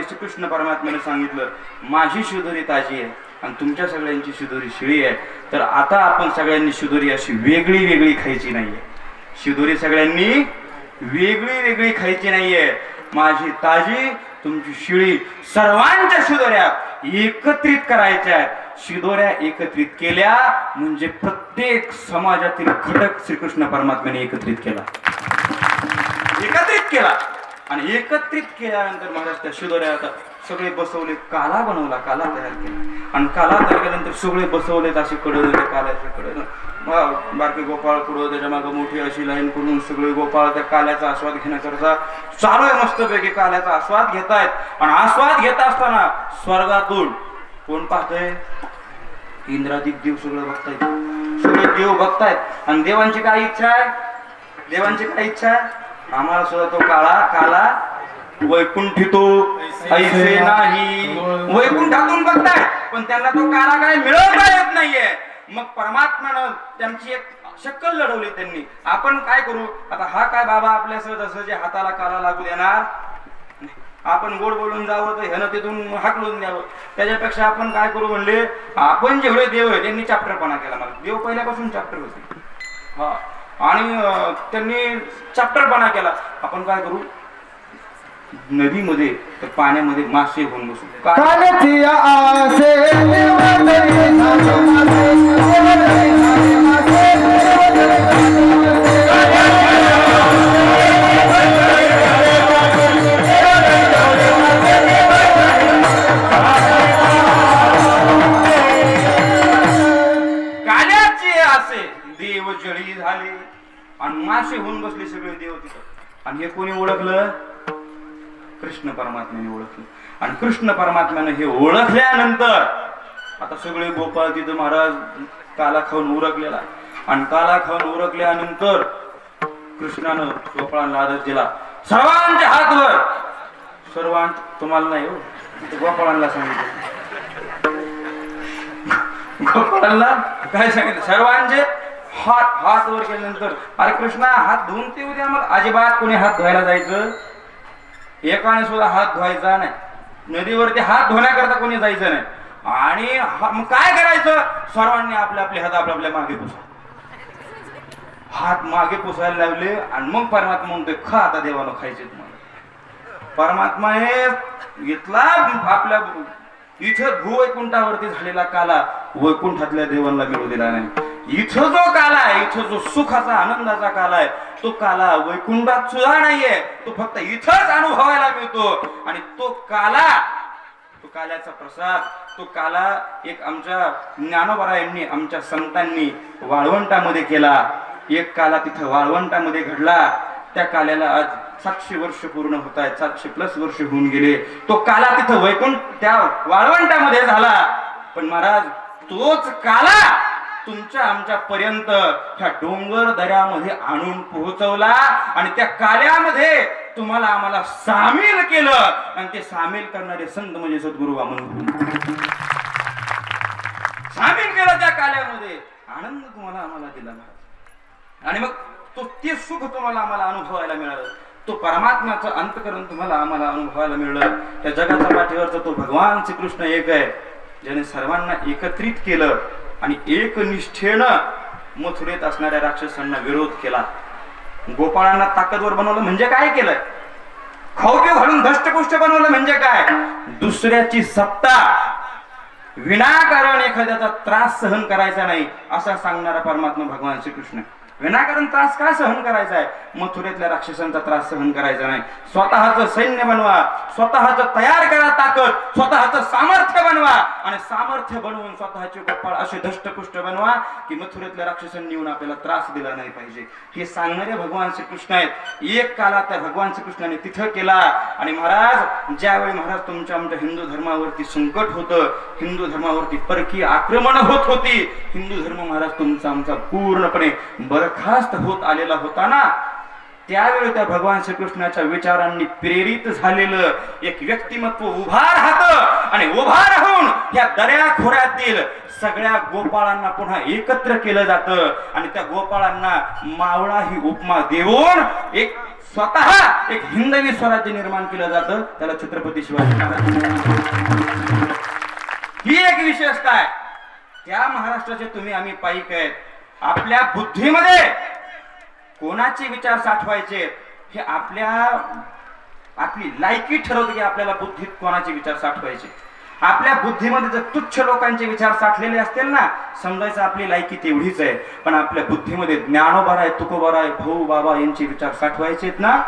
श्रीकृष्ण परमात्म्यानं सांगितलं, माझी शिदोरी ताजी आहे आणि तुमच्या सगळ्यांची शिदोरी शिळी आहे, तर आता आपण सगळ्यांनी शिदोरी अशी वेगळी खायची नाहीये. शिदोरी सगळ्यांनी वेगळी खायची नाहीये. माझी ताजी, तुमची शिळी, सर्वांच्या शिदोऱ्या एकत्रित करायच्या आहेत. शिदोऱ्या एकत्रित केल्या म्हणजे प्रत्येक समाजातील घटक श्रीकृष्ण परमात्म्याने एकत्रित केला. आणि एकत्रित केल्यानंतर महाराज त्या शिदोऱ्या आता सगळे बसवले, काला बनवला, काला तयार केला. आणि काला तयार केल्यानंतर सगळे बसवलेत असे कडे काल्याच्या कडे, बारके गोपाळ पुढं, त्याच्या मागे मोठी अशी लाईन करून सगळे गोपाळ त्या काल्याचा आस्वाद घेण्याकरता चालू आहे. मस्तपैकी काल्याचा आस्वाद घेतायत. आणि आस्वाद घेत असताना स्वर्गातून कोण पाहतोय? इंद्रादिक देव सगळं बघतायत, सगळे देव बघतायत. आणि देवांची काय इच्छा आहे? आम्हाला सुद्धा तो काला वैकुंठितो ऐसे नाही. वैकुंठातून बघताय पण त्यांना तो काला काय मिळवता येत नाहीये. मग परमात्म्यानं त्यांची एक शक्कल लढवली त्यांनी. आपण काय करू आता? हा काय बाबा आपल्या जसं जे हाताला काला लागू देणार, आपण गोड बोलून जावं तर ह्यानं तिथून हाकलून द्यावं. त्याच्यापेक्षा आपण काय करू म्हणले, आपण जेवढे देव आहे त्यांनी चॅप्टरपणा केला. मला देव पहिल्यापासून चॅप्टर होते हा, आणि त्यांनी चॅप्टरपणा केला. आपण काय करू, नदीमध्ये तर पाण्यामध्ये मासे होऊन बसू. कालची आसे देवदरी झाले मासे, देवदरी झाले मासे, काल्याचे असे देव जळी झाले आणि मासे होऊन बसले सगळे देव तिथं. आणि हे कोणी ओळखलं, कृष्ण परमात्म्याने ओळखलं. आणि कृष्ण परमात्म्याने हे ओळखल्यानंतर आता सगळे गोपाळ तिथं महाराज काला खाऊन उरकलेला. आणि काला खाऊन उरकल्यानंतर कृष्णानं गोपाळांना आदेश दिला, सर्वांचे हात वर. सर्वांत तुम्हाला नाही हो, गोपाळांना सांगितलं. गोपाळांना काय सांगितलं, सर्वांचे हात वर केल्यानंतर, अरे कृष्णा हात धुवून ते उद्या मग अजिबात कोणी हात धुवायला जायचं, एकाने सुद्धा हात धुवायचा नाही. नदीवरती हात धुण्याकरता कोणी जायचं नाही. आणि मग काय करायचं, सर्वांनी आपले आपले हात आपल्या मागे पुसा. हात मागे पुसायला लावले. आणि मग परमात्मा म्हणतोय, खा आता देवानं खायचे तुम्हाला. परमात्मा हे घेतला आपल्या इथं भूवैकुंठावरती झालेला काला वैकुंठातल्या देवांना मिळू दिला नाही. इथं जो काला आहे, इथं जो सुखाचा आनंदाचा काला आहे, तो काला वैकुंठात सुद्धा नाहीये, तो फक्त इथंच अनुभवायला मिळतो. आणि तो काला, तो काल्याचा प्रसाद, तो काला एक आमच्या ज्ञानोबरायांनी, आमच्या संतांनी वाळवंटामध्ये केला. एक काला तिथं वाळवंटामध्ये घडला. त्या काल्याला आज 700 वर्ष पूर्ण होत आहेत, 700+ वर्ष होऊन गेले. तो काला तिथं वैकुंठ त्या वाळवंटामध्ये झाला. पण महाराज तोच काला तुमच्या आमच्या पर्यंत ह्या डोंगर दऱ्यामध्ये आणून पोहोचवला. आणि त्या काल्यामध्ये तुम्हाला आम्हाला सामील केलं. आणि ते सामील करणारे संत म्हणजे सद्गुरू वामन सामील केलं त्या काल्यामध्ये. आनंद तुम्हाला आम्हाला दिला महाराज. आणि मग ते सुख तुम्हाला आम्हाला अनुभवायला मिळालं. तो परमात्म्याचं अंतकरण तुम्हाला आम्हाला अनुभवायला मिळलं. त्या जगाच्या पाठीवरचा तो भगवान श्रीकृष्ण एक आहे, ज्याने सर्वांना एकत्रित केलं. आणि एकनिष्ठेनं मथुरेत असणाऱ्या राक्षसांना विरोध केला. गोपाळांना ताकदवर बनवलं म्हणजे काय केलं, खाऊपिऊ घालून धष्टपुष्ट बनवलं म्हणजे काय, दुसऱ्याची सत्ता, विनाकारण एखाद्याचा त्रास सहन करायचा नाही असा सांगणारा परमात्मा भगवान श्रीकृष्ण. विनाकारण त्रास का सहन करायचा आहे, मथुरेतल्या राक्षसांचा त्रास सहन करायचा नाही. स्वतःचं सैन्य बनवा, स्वतःचं तयार करा ताकद, स्वतःचं सामर्थ्य बनवा. आणि सामर्थ्य बनवून स्वतःचे गोपाळ असे धष्टपुष्ट बनवा की मथुरेतल्या राक्षसांनी येऊन आपल्याला त्रास दिला नाही पाहिजे. हे सांगणारे भगवान श्रीकृष्ण आहेत. एक काला त्या भगवान श्रीकृष्णाने तिथं केला. आणि महाराज ज्यावेळी महाराज तुमच्या आमच्या हिंदू धर्मावरती संकट होतं, हिंदू धर्मावरती परकीय आक्रमण होत होती, हिंदू धर्म महाराज तुमचा आमचा पूर्णपणे बरखास्त होत आलेला होता ना, त्यावेळी त्या भगवान श्रीकृष्णाच्या विचारांनी प्रेरित झालेलं एक व्यक्तिमत्व उभा राहतं. आणि उभा राहून या दर्या खोऱ्यातील सगळ्या गोपाळांना पुन्हा एकत्र केलं जातं. आणि त्या गोपाळांना मावळा ही उपमा देऊन एक स्वतः एक हिंदवी स्वराज्य निर्माण केलं जातं. त्याला छत्रपती शिवाजी महाराज. ही एक विशेषता आहे. त्या महाराष्ट्राचे तुम्ही आम्ही पाईक आहेत. आपल्या बुद्धीमध्ये कोणाचे विचार साठवायचे हे आपली लायकी ठरवते की आपल्याला बुद्धीत कोणाचे विचार साठवायचे. आपल्या बुद्धीमध्ये जर तुच्छ लोकांचे विचार साठलेले असतील ना, समजायचं आपली लायकी तेवढीच आहे. पण आपल्या बुद्धीमध्ये ज्ञानोबा आहे, तुकोबा आहे, भाऊ बाबा यांचे विचार साठवायचे आहेत ना,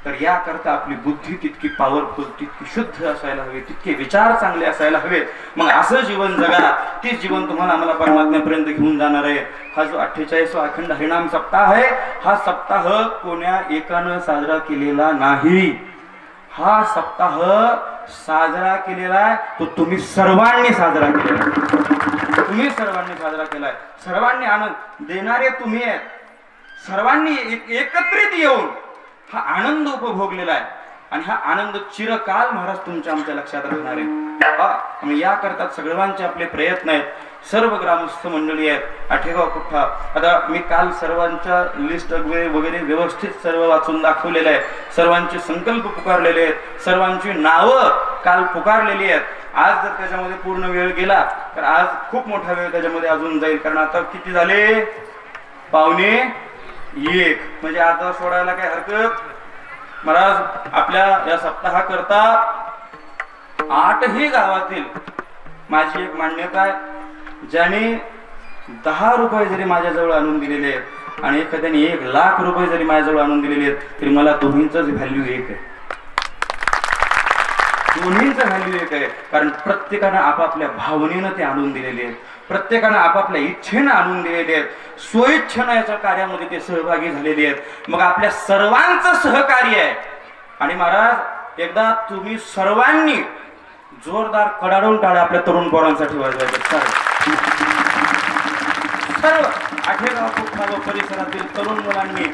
तर याकरता आपली बुद्धी तितकी पॉवरफुल, तितकी शुद्ध असायला हवी, तितके विचार चांगले असायला हवेत. मग असं जीवन जगा. ते जीवन तुम्हाला आम्हाला परमात्म्यापर्यंत घेऊन जाणार आहे. हा जो 48वा अखंड हरिनाम सप्ताह आहे, हा सप्ताह कोण्या एकानं साजरा केलेला नाही. हा सप्ताह साजरा केलेला आहे तो तुम्ही सर्वांनी साजरा केलेला. तुम्ही सर्वांनी साजरा केलाय. सर्वांनी आनंद देणारे तुम्ही आहेत. सर्वांनी एकत्रित येऊन हा आनंद उपभोगलेला आहे. आणि हा आनंद चिरकाल महाराज तुमच्या आमच्या लक्षात राहणार आहे. याकरता सर्वांचे आपले प्रयत्न आहेत. सर्व ग्रामस्थ मंडळी आहेत, आठेगाव कुठा. आता मी काल सर्वांच्या लिस्ट वगैरे व्यवस्थित सर्व वाचून दाखवलेलं आहे, सर्वांचे संकल्प पुकारलेले आहेत, सर्वांची नावं काल पुकारलेली आहेत. आज जर त्याच्यामध्ये पूर्ण वेळ गेला तर आज खूप मोठा वेळ त्याच्यामध्ये अजून जाईल, कारण आता किती झाले, 12:45, म्हणजे आता सोडायला काय हरकत. महाराज आपल्या या सप्ताहाकरता 8ही गावातील माझी एक मान्यता आहे, ज्याने 10 रुपये जरी माझ्याजवळ आणून दिलेले आहेत आणि एखाद्याने 1,00,000 रुपये जरी माझ्याजवळ आणून दिलेले आहेत तरी मला दोन्हींचंच व्हॅल्यू एक आहे. दोन्हींचं व्हॅल्यू एक आहे, कारण प्रत्येकानं आपापल्या भावनेनं ते आणून दिलेले आहेत, प्रत्येकानं आपापल्या इच्छेनं आणून दिलेले आहेत, स्वइच्छेनं याच्या कार्यामध्ये ते सहभागी झालेले आहेत. मग आपल्या सर्वांचं सहकार्य आहे. आणि महाराज एकदा तुम्ही सर्वांनी जोरदार कडाडून टाळ्या आपल्या तरुण पोरांसाठी वाजवायचे. सर्व आठेगाव कुठा व परिसरातील तरुण मुलांनी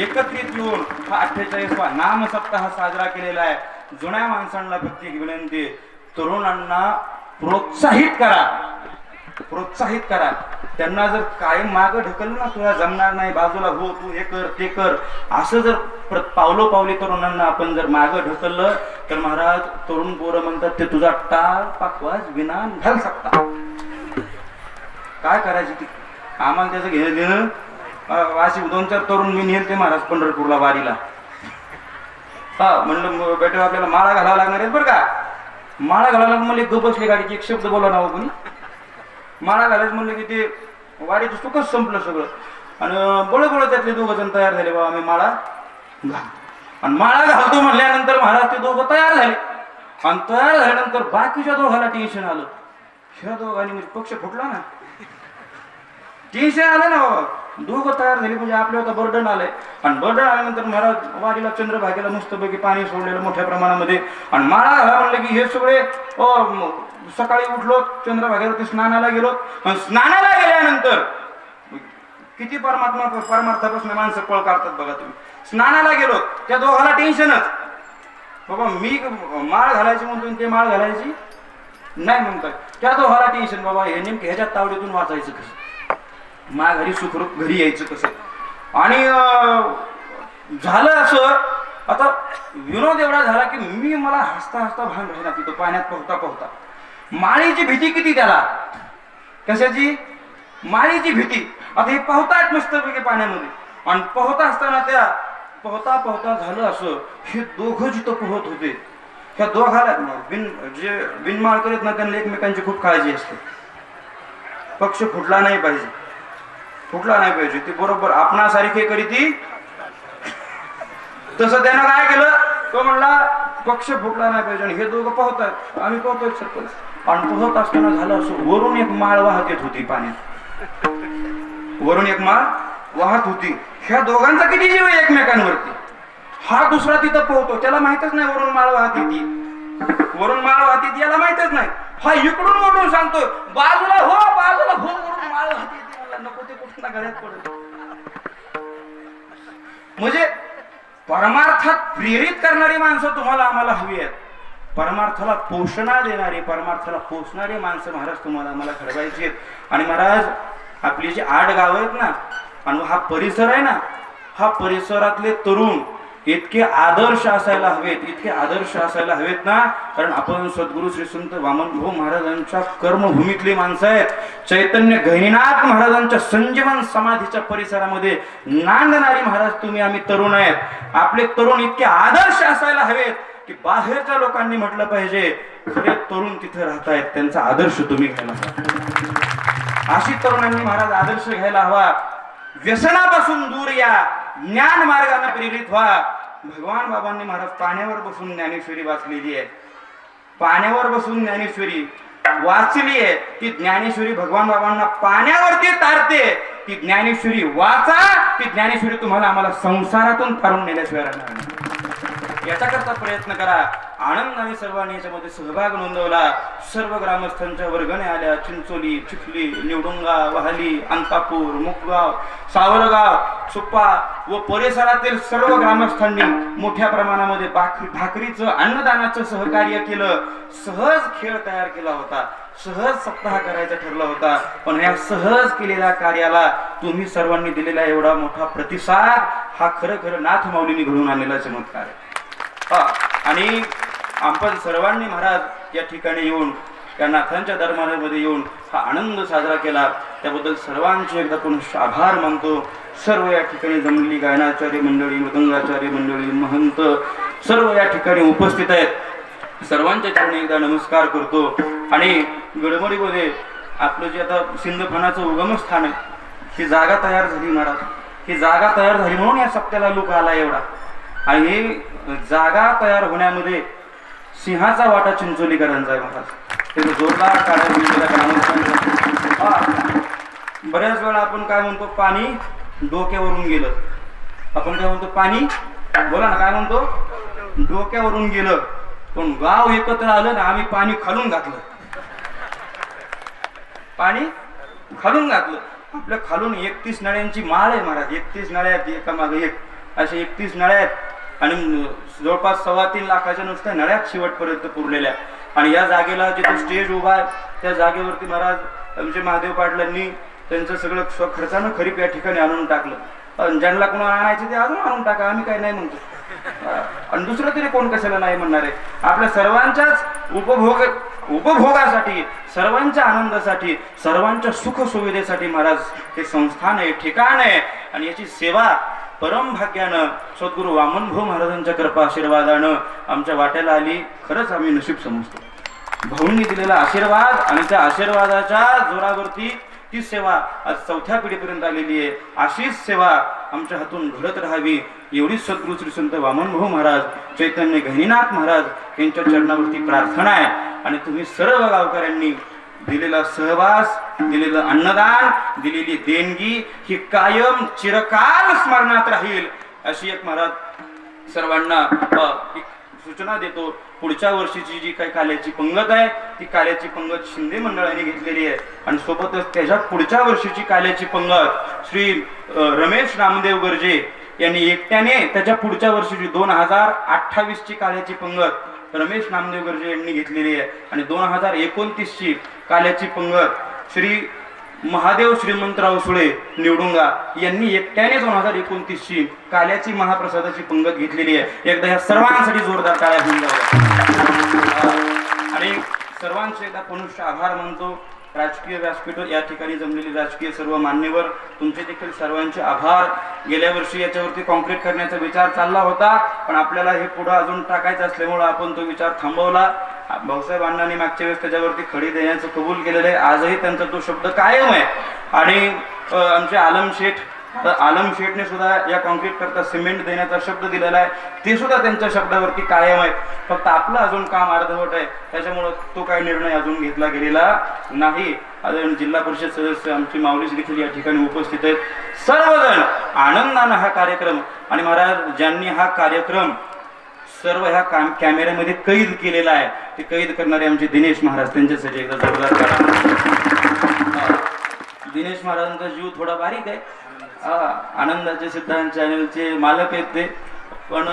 एकत्रित येऊन हा 48वा नाम सप्ताह साजरा केलेला आहे. जुन्या माणसांना फक्त एक विनंती, तरुणांना प्रोत्साहित करा, प्रोत्साहित करा. त्यांना जर कायम मागं ढकललं ना, तुला जमणार नाही, बाजूला हो, तू हे कर ते कर, असं जर पावलोपावली तरुणांना आपण जर मागं ढकललं तर महाराज तरुण पोरं म्हणतात ते तुझा टाळ पाकवाज विना घाल शकता. काय करायची ती आम्हाला त्याचं घेणं देणं. अशी 2-4 तरुण मी नेल ते महाराज पंढरपूरला वारीला. हा म्हणलं बेटे आपल्याला माळा घालावा लागणार आहे बरं का. माळा घालायला मला एक गप बसली गाडीची, एक शब्द बोला ना कोणी. माळा घालायचं म्हणलं की ते वारीचं सुखच संपलं सगळं. आणि बळ त्यातले 2 जण तयार झाले, बाबा आम्ही माळा घाल. आणि माळा घालतो म्हणल्यानंतर महाराज ते 2 तयार झाले. आणि तयार झाल्यानंतर बाकीच्या 2घाला टेन्शन आलं. ह्या 2घांनी म्हणजे पक्ष फुटला ना, टेन्शन आलं ना बाबा. 2 तयार झाली म्हणजे आपल्या होता बर्डन आलंय. आणि बर्डन आल्यानंतर महाराज वारीला चंद्रभागेला मस्तपैकी पाणी सोडलेलं मोठ्या प्रमाणामध्ये. आणि माळा घाला म्हणलं की हे सगळे सकाळी उठलो, चंद्रभागेवरती स्नानाला गेलो. आणि स्नानाला गेल्यानंतर किती परमार्थापासून माणसं पळ काढतात बघा तुम्ही. स्नानाला गेलो, त्या 2घाला टेन्शनच, बाबा मी माळ घालायची म्हणतो ते माळ घालायची नाही म्हणतात. त्या 2घाला टेन्शन, बाबा हे नेमके ह्याच्यात तावडीतून वाचायचं कसं, मा घरी सुखरूप घरी यायचं कसं. आणि झालं असं, आता विनोद एवढा झाला की मला हसता हसता भान राहिला तिथं पाण्यात पोहता पोहता. माळीची भीती किती त्याला, कशाची, माळीची भीती. आता हे पोहतात मस्तपैकी पाण्यामध्ये. आणि पोहता असताना त्या पोहता पोहता झालं असं, हे 2 जिथं पोहत होते ह्या 2घाला जे बिनमाळ करत ना त्यांना एकमेकांची खूप काळजी असते. पक्ष फुटला नाही पाहिजे, फुटला नाही पाहिजे. ती बरोबर आपणासारखे करीती. तसं त्यानं काय केलं, तो म्हणला पक्ष फुटला नाही पाहिजे. आणि हे 2 पोहतात, आम्ही पोहतोय सरपंच. आणि पोहत असताना झालं असं, वरून एक माळ वाहत येत होती पाण्यात, वरून एक माळ वाहत होती. ह्या 2घांचा किती जीव आहे एकमेकांवरती. हा दुसरा तिथं पोहतो, त्याला माहितच नाही वरून माळ वाहत येते, वरून माळ वाहत येते याला माहितच नाही. हा इकडून ओढून सांगतो बाजूला हो, बाजूला हो, वरून माळ वाहत येते. नको ते कुठं गळ्यात पडत. म्हणजे परमार्थात प्रेरित करणारी माणसं तुम्हाला आम्हाला हवी आहेत. परमार्थाला पोषणा देणारी, परमार्थाला पोषणारी माणसं महाराज तुम्हाला आम्हाला घडवायची आहेत. आणि महाराज आपली जी 8 गाव आहेत ना, आणि हा परिसर आहे ना, हा परिसरातले तरुण इतके आदर्श असायला हवेत, इतके आदर्श असायला हवेत ना, कारण आपण सद्गुरू श्री संत वामनभाऊ महाराजांच्या कर्मभूमीतली माणसं आहेत. चैतन्य गहिनीनाथ महाराजांच्या संजीवन समाधीच्या परिसरामध्ये नांदणारी महाराज तुम्ही आम्ही तरुण आहेत. आपले तरुण इतके आदर्श असायला हवेत की बाहेरच्या लोकांनी म्हटलं पाहिजे खरे तरुण तिथे राहतायत, त्यांचा आदर्श तुम्ही घ्यायला हवा. अशी तरुणांनी महाराज आदर्श घ्यायला हवा. व्यसनापासून दूर या, ज्ञान मार्गाने प्रेरित व्हा. भगवान बाबांनी महाराज पाण्यावर बसून ज्ञानेश्वरी वाचलेली आहे. पाण्यावर बसून ज्ञानेश्वरी वाचली आहे. ती ज्ञानेश्वरी भगवान बाबांना पाण्यावरती तारते. ती ज्ञानेश्वरी वाचा. ती ज्ञानेश्वरी तुम्हाला आम्हाला संसारातून तारून नेल्याशिवाय राहणार नाही. याच्याकरता प्रयत्न करा. आनंदाने सर्वांनी याच्यामध्ये सहभाग नोंदवला. सर्व ग्रामस्थांच्या वर्गणे आल्या. चिंचोली, चिखली, निवडुंगा, वहाली, अंतापूर, मुकगाव, सावरगाव, सुप्पा व परिसरातील सर्व ग्रामस्थांनी मोठ्या प्रमाणामध्ये भाकरीचं अन्नदानाचं सहकार्य केलं. सहज खेळ तयार केला होता. सहज सप्ताह करायचा ठरला होता, पण या सहज केलेल्या कार्याला तुम्ही सर्वांनी दिलेला एवढा मोठा प्रतिसाद हा खरं नाथ माऊलीने घडून आणलेला चमत्कार आहे. आणि आपण सर्वांनी महाराज या ठिकाणी येऊन या नाथांच्या दरबारामध्ये येऊन हा आनंद साजरा केला, त्याबद्दल सर्वांचे एकदा पुनश्च आभार मानतो. सर्व या ठिकाणी जमलेली गायनाचार्य मंडळी, मृदंगाचार्य मंडळी, महंत सर्व या ठिकाणी उपस्थित आहेत. सर्वांच्या चरणी एकदा नमस्कार करतो. आणि गडबडीमध्ये आपलं जे आता सिंधफणाचं उगमस्थान आहे, ही जागा तयार झाली महाराज. ही जागा तयार झाली म्हणून या सप्त्याला लोक आला एवढा. आणि ही जागा तयार होण्यामध्ये सिंहाचा वाटा चिंचोलीकरांचा आहे महाराज. त्याचं जोरदार बऱ्याच वेळा आपण काय म्हणतो, पाणी डोक्यावरून गेलं. आपण काय म्हणतो, पाणी बोला ना, काय म्हणतो, डोक्यावरून गेलं. पण गाव एकत्र आलं ना, आम्ही पाणी खालून घातलं. पाणी खालून घातलं. आपल्या खालून 31 नळ्यांची माळ आहे महाराज. 31 नळ्या आहेत, एका मागे एक असे 31 नळ्या आहेत. आणि जवळपास 3.25 लाखाच्या नुसत्या नळ्यात शेवटपर्यंत पुरलेल्या. आणि या जागेला जिथे स्टेज उभा आहे त्या जागेवरती महाराज आमचे महादेव पाटलांनी त्यांचं सगळं स्वखर्चानं खरीप या ठिकाणी आणून टाकलं. ज्यांना कोणाला आणायचं ते अजून आणून टाका, आम्ही काही नाही म्हणतो. आणि दुसरं तरी कोण कशाला नाही म्हणणार आहे. आपल्या सर्वांच्याच उपभोगासाठी, सर्वांच्या आनंदासाठी, सर्वांच्या सुख सुविधेसाठी महाराज हे संस्थान आहे, ठिकाण आहे. आणि याची सेवा परम भाग्यानं सद्गुरू वामनभाऊ महाराजांच्या कृपा आशीर्वादानं आमच्या वाट्याला आली. खरंच आम्ही नशीब समजतो. भाऊंनी दिलेला आशीर्वाद आणि त्या आशीर्वादाच्या जोरावरती ती सेवा आज 4थ्या पिढीपर्यंत आलेली आहे. अशीच सेवा आमच्या हातून घडत राहावी एवढीच सद्गुरू श्री संत वामनभाऊ महाराज, चैतन्य गहिनीनाथ महाराज यांच्या चरणावरती प्रार्थना आहे. आणि तुम्ही सर्व गावकऱ्यांनी दिलेला सहवास, दिलेलं अन्नदान, दिलेली देणगी ही कायम चिरकाल स्मरणात राहील अशी एक महाराज सर्वांना एक सूचना देतो. पुढच्या वर्षीची जी काही काल्याची पंगत आहे ती काल्याची पंगत शिंदे मंडळाने घेतलेली आहे. आणि सोबतच त्याच्या पुढच्या वर्षीची काल्याची पंगत श्री रमेश नामदेव गर्जे यांनी एकट्याने, त्याच्या पुढच्या वर्षीची 2028 ची काल्याची पंगत रमेश नामदेव गर्जे यांनी घेतलेली आहे. आणि 2029 ची काल्याची पंगत श्री महादेव श्रीमंतराव सुळे निवडुंगा यांनी एकट्याने 2029 ची काल्याची महाप्रसादाची पंगत घेतलेली आहे. एकदा ह्या सर्वांसाठी जोरदार टाळ्या होऊन जाव्या. आणि सर्वांचे एकदा पुनश्च आभार मानतो. राजकीय व्यासपीठ या ठिकाणी जमलेली राजकीय सर्व मान्यवर, तुमचे देखील सर्वांचे आभार. गेल्या वर्षी याच्यावरती कॉन्क्रीट करण्याचा विचार चालला होता, पण आपल्याला हे पुढे अजून टाकायचं असल्यामुळे आपण तो विचार थांबवला. भाऊसाहेब अण्णांनी मागच्या वेळेस त्याच्यावरती खडी देण्याचं कबूल केलेलं आहे. आजही त्यांचा तो शब्द कायम आहे. आणि आमचे आलम शेठने सुद्धा या कॉन्क्रीट करता सिमेंट देण्याचा शब्द दिलेला आहे. ते सुद्धा त्यांच्या शब्दावरती कायम आहे. फक्त आपलं अजून काम अर्धवट आहे, त्याच्यामुळं तो काही निर्णय अजून घेतला गेलेला नाही. अजून जिल्हा परिषद सदस्य आमची माऊलीच देखील या ठिकाणी उपस्थित आहेत. सर्वजण आनंदानं हा कार्यक्रम, आणि महाराज ज्यांनी हा कार्यक्रम सर्व ह्या कॅमेऱ्यामध्ये कैद केलेला आहे, ते कैद करणारे आमचे दिनेश महाराज, त्यांच्यासाठी एकदा जोरदार करा. दिनेश महाराजांचा जीव थोडा बारीक आहे. आनंदाचे सिद्धांत चॅनलचे मालक आहेत ते, पण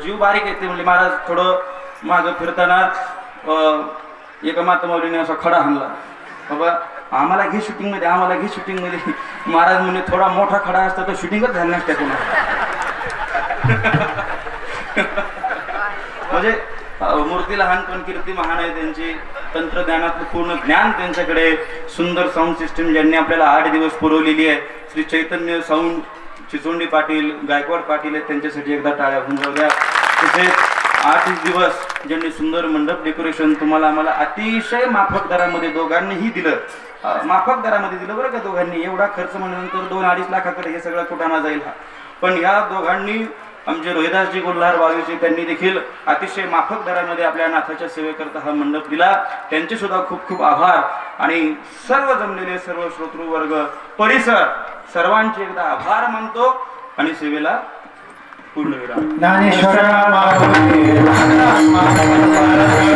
जीव बारीक आहेत ते. म्हणजे महाराज थोडं मागं फिरताना एका मातमाऊलीने असा खडा हाणला, बाबा आम्हाला घे शूटिंग मध्ये, आम्हाला घे शूटिंग मध्ये. महाराज म्हणजे थोडा मोठा खडा असता तर शूटिंगच झाली नसत्या कोणाला. म्हणजे मूर्ती लहान पण कीर्ती महान आहे त्यांची. तंत्रज्ञानातलं पूर्ण ज्ञान त्यांच्याकडे. सुंदर साऊंड सिस्टीम ज्यांनी आपल्याला 8 दिवस पुरवलेली आहे. श्री चैतन्य साऊंड चिचोंडी पाटील, गायकवाड पाटील आहेत, त्यांच्यासाठी एकदा टाळ्या होऊन जाऊ द्या. तसेच 8 दिवस ज्यांनी सुंदर मंडप डेकोरेशन तुम्हाला आम्हाला अतिशय माफक दरामध्ये दोघांनीही दिलं. माफक दरामध्ये दिलं बरं का दोघांनी. एवढा खर्च म्हणल्यानंतर 2-2.5 लाखाकडे हे सगळं कुठाना जाईल हा. पण ह्या दोघांनी, आमचे रोहिदासजी गोल्हार वावीचे, त्यांनी देखील अतिशय माफक दरामध्ये आपल्या नाथाच्या सेवेकरता हा मंडप दिला. त्यांचे सुद्धा खूप खूप आभार. आणि सर्व जमलेले सर्व श्रोतृवर्ग, परिसर सर्वांचे एकदा आभार मानतो आणि सेवेला पूर्ण विराम. ज्ञानेश्वर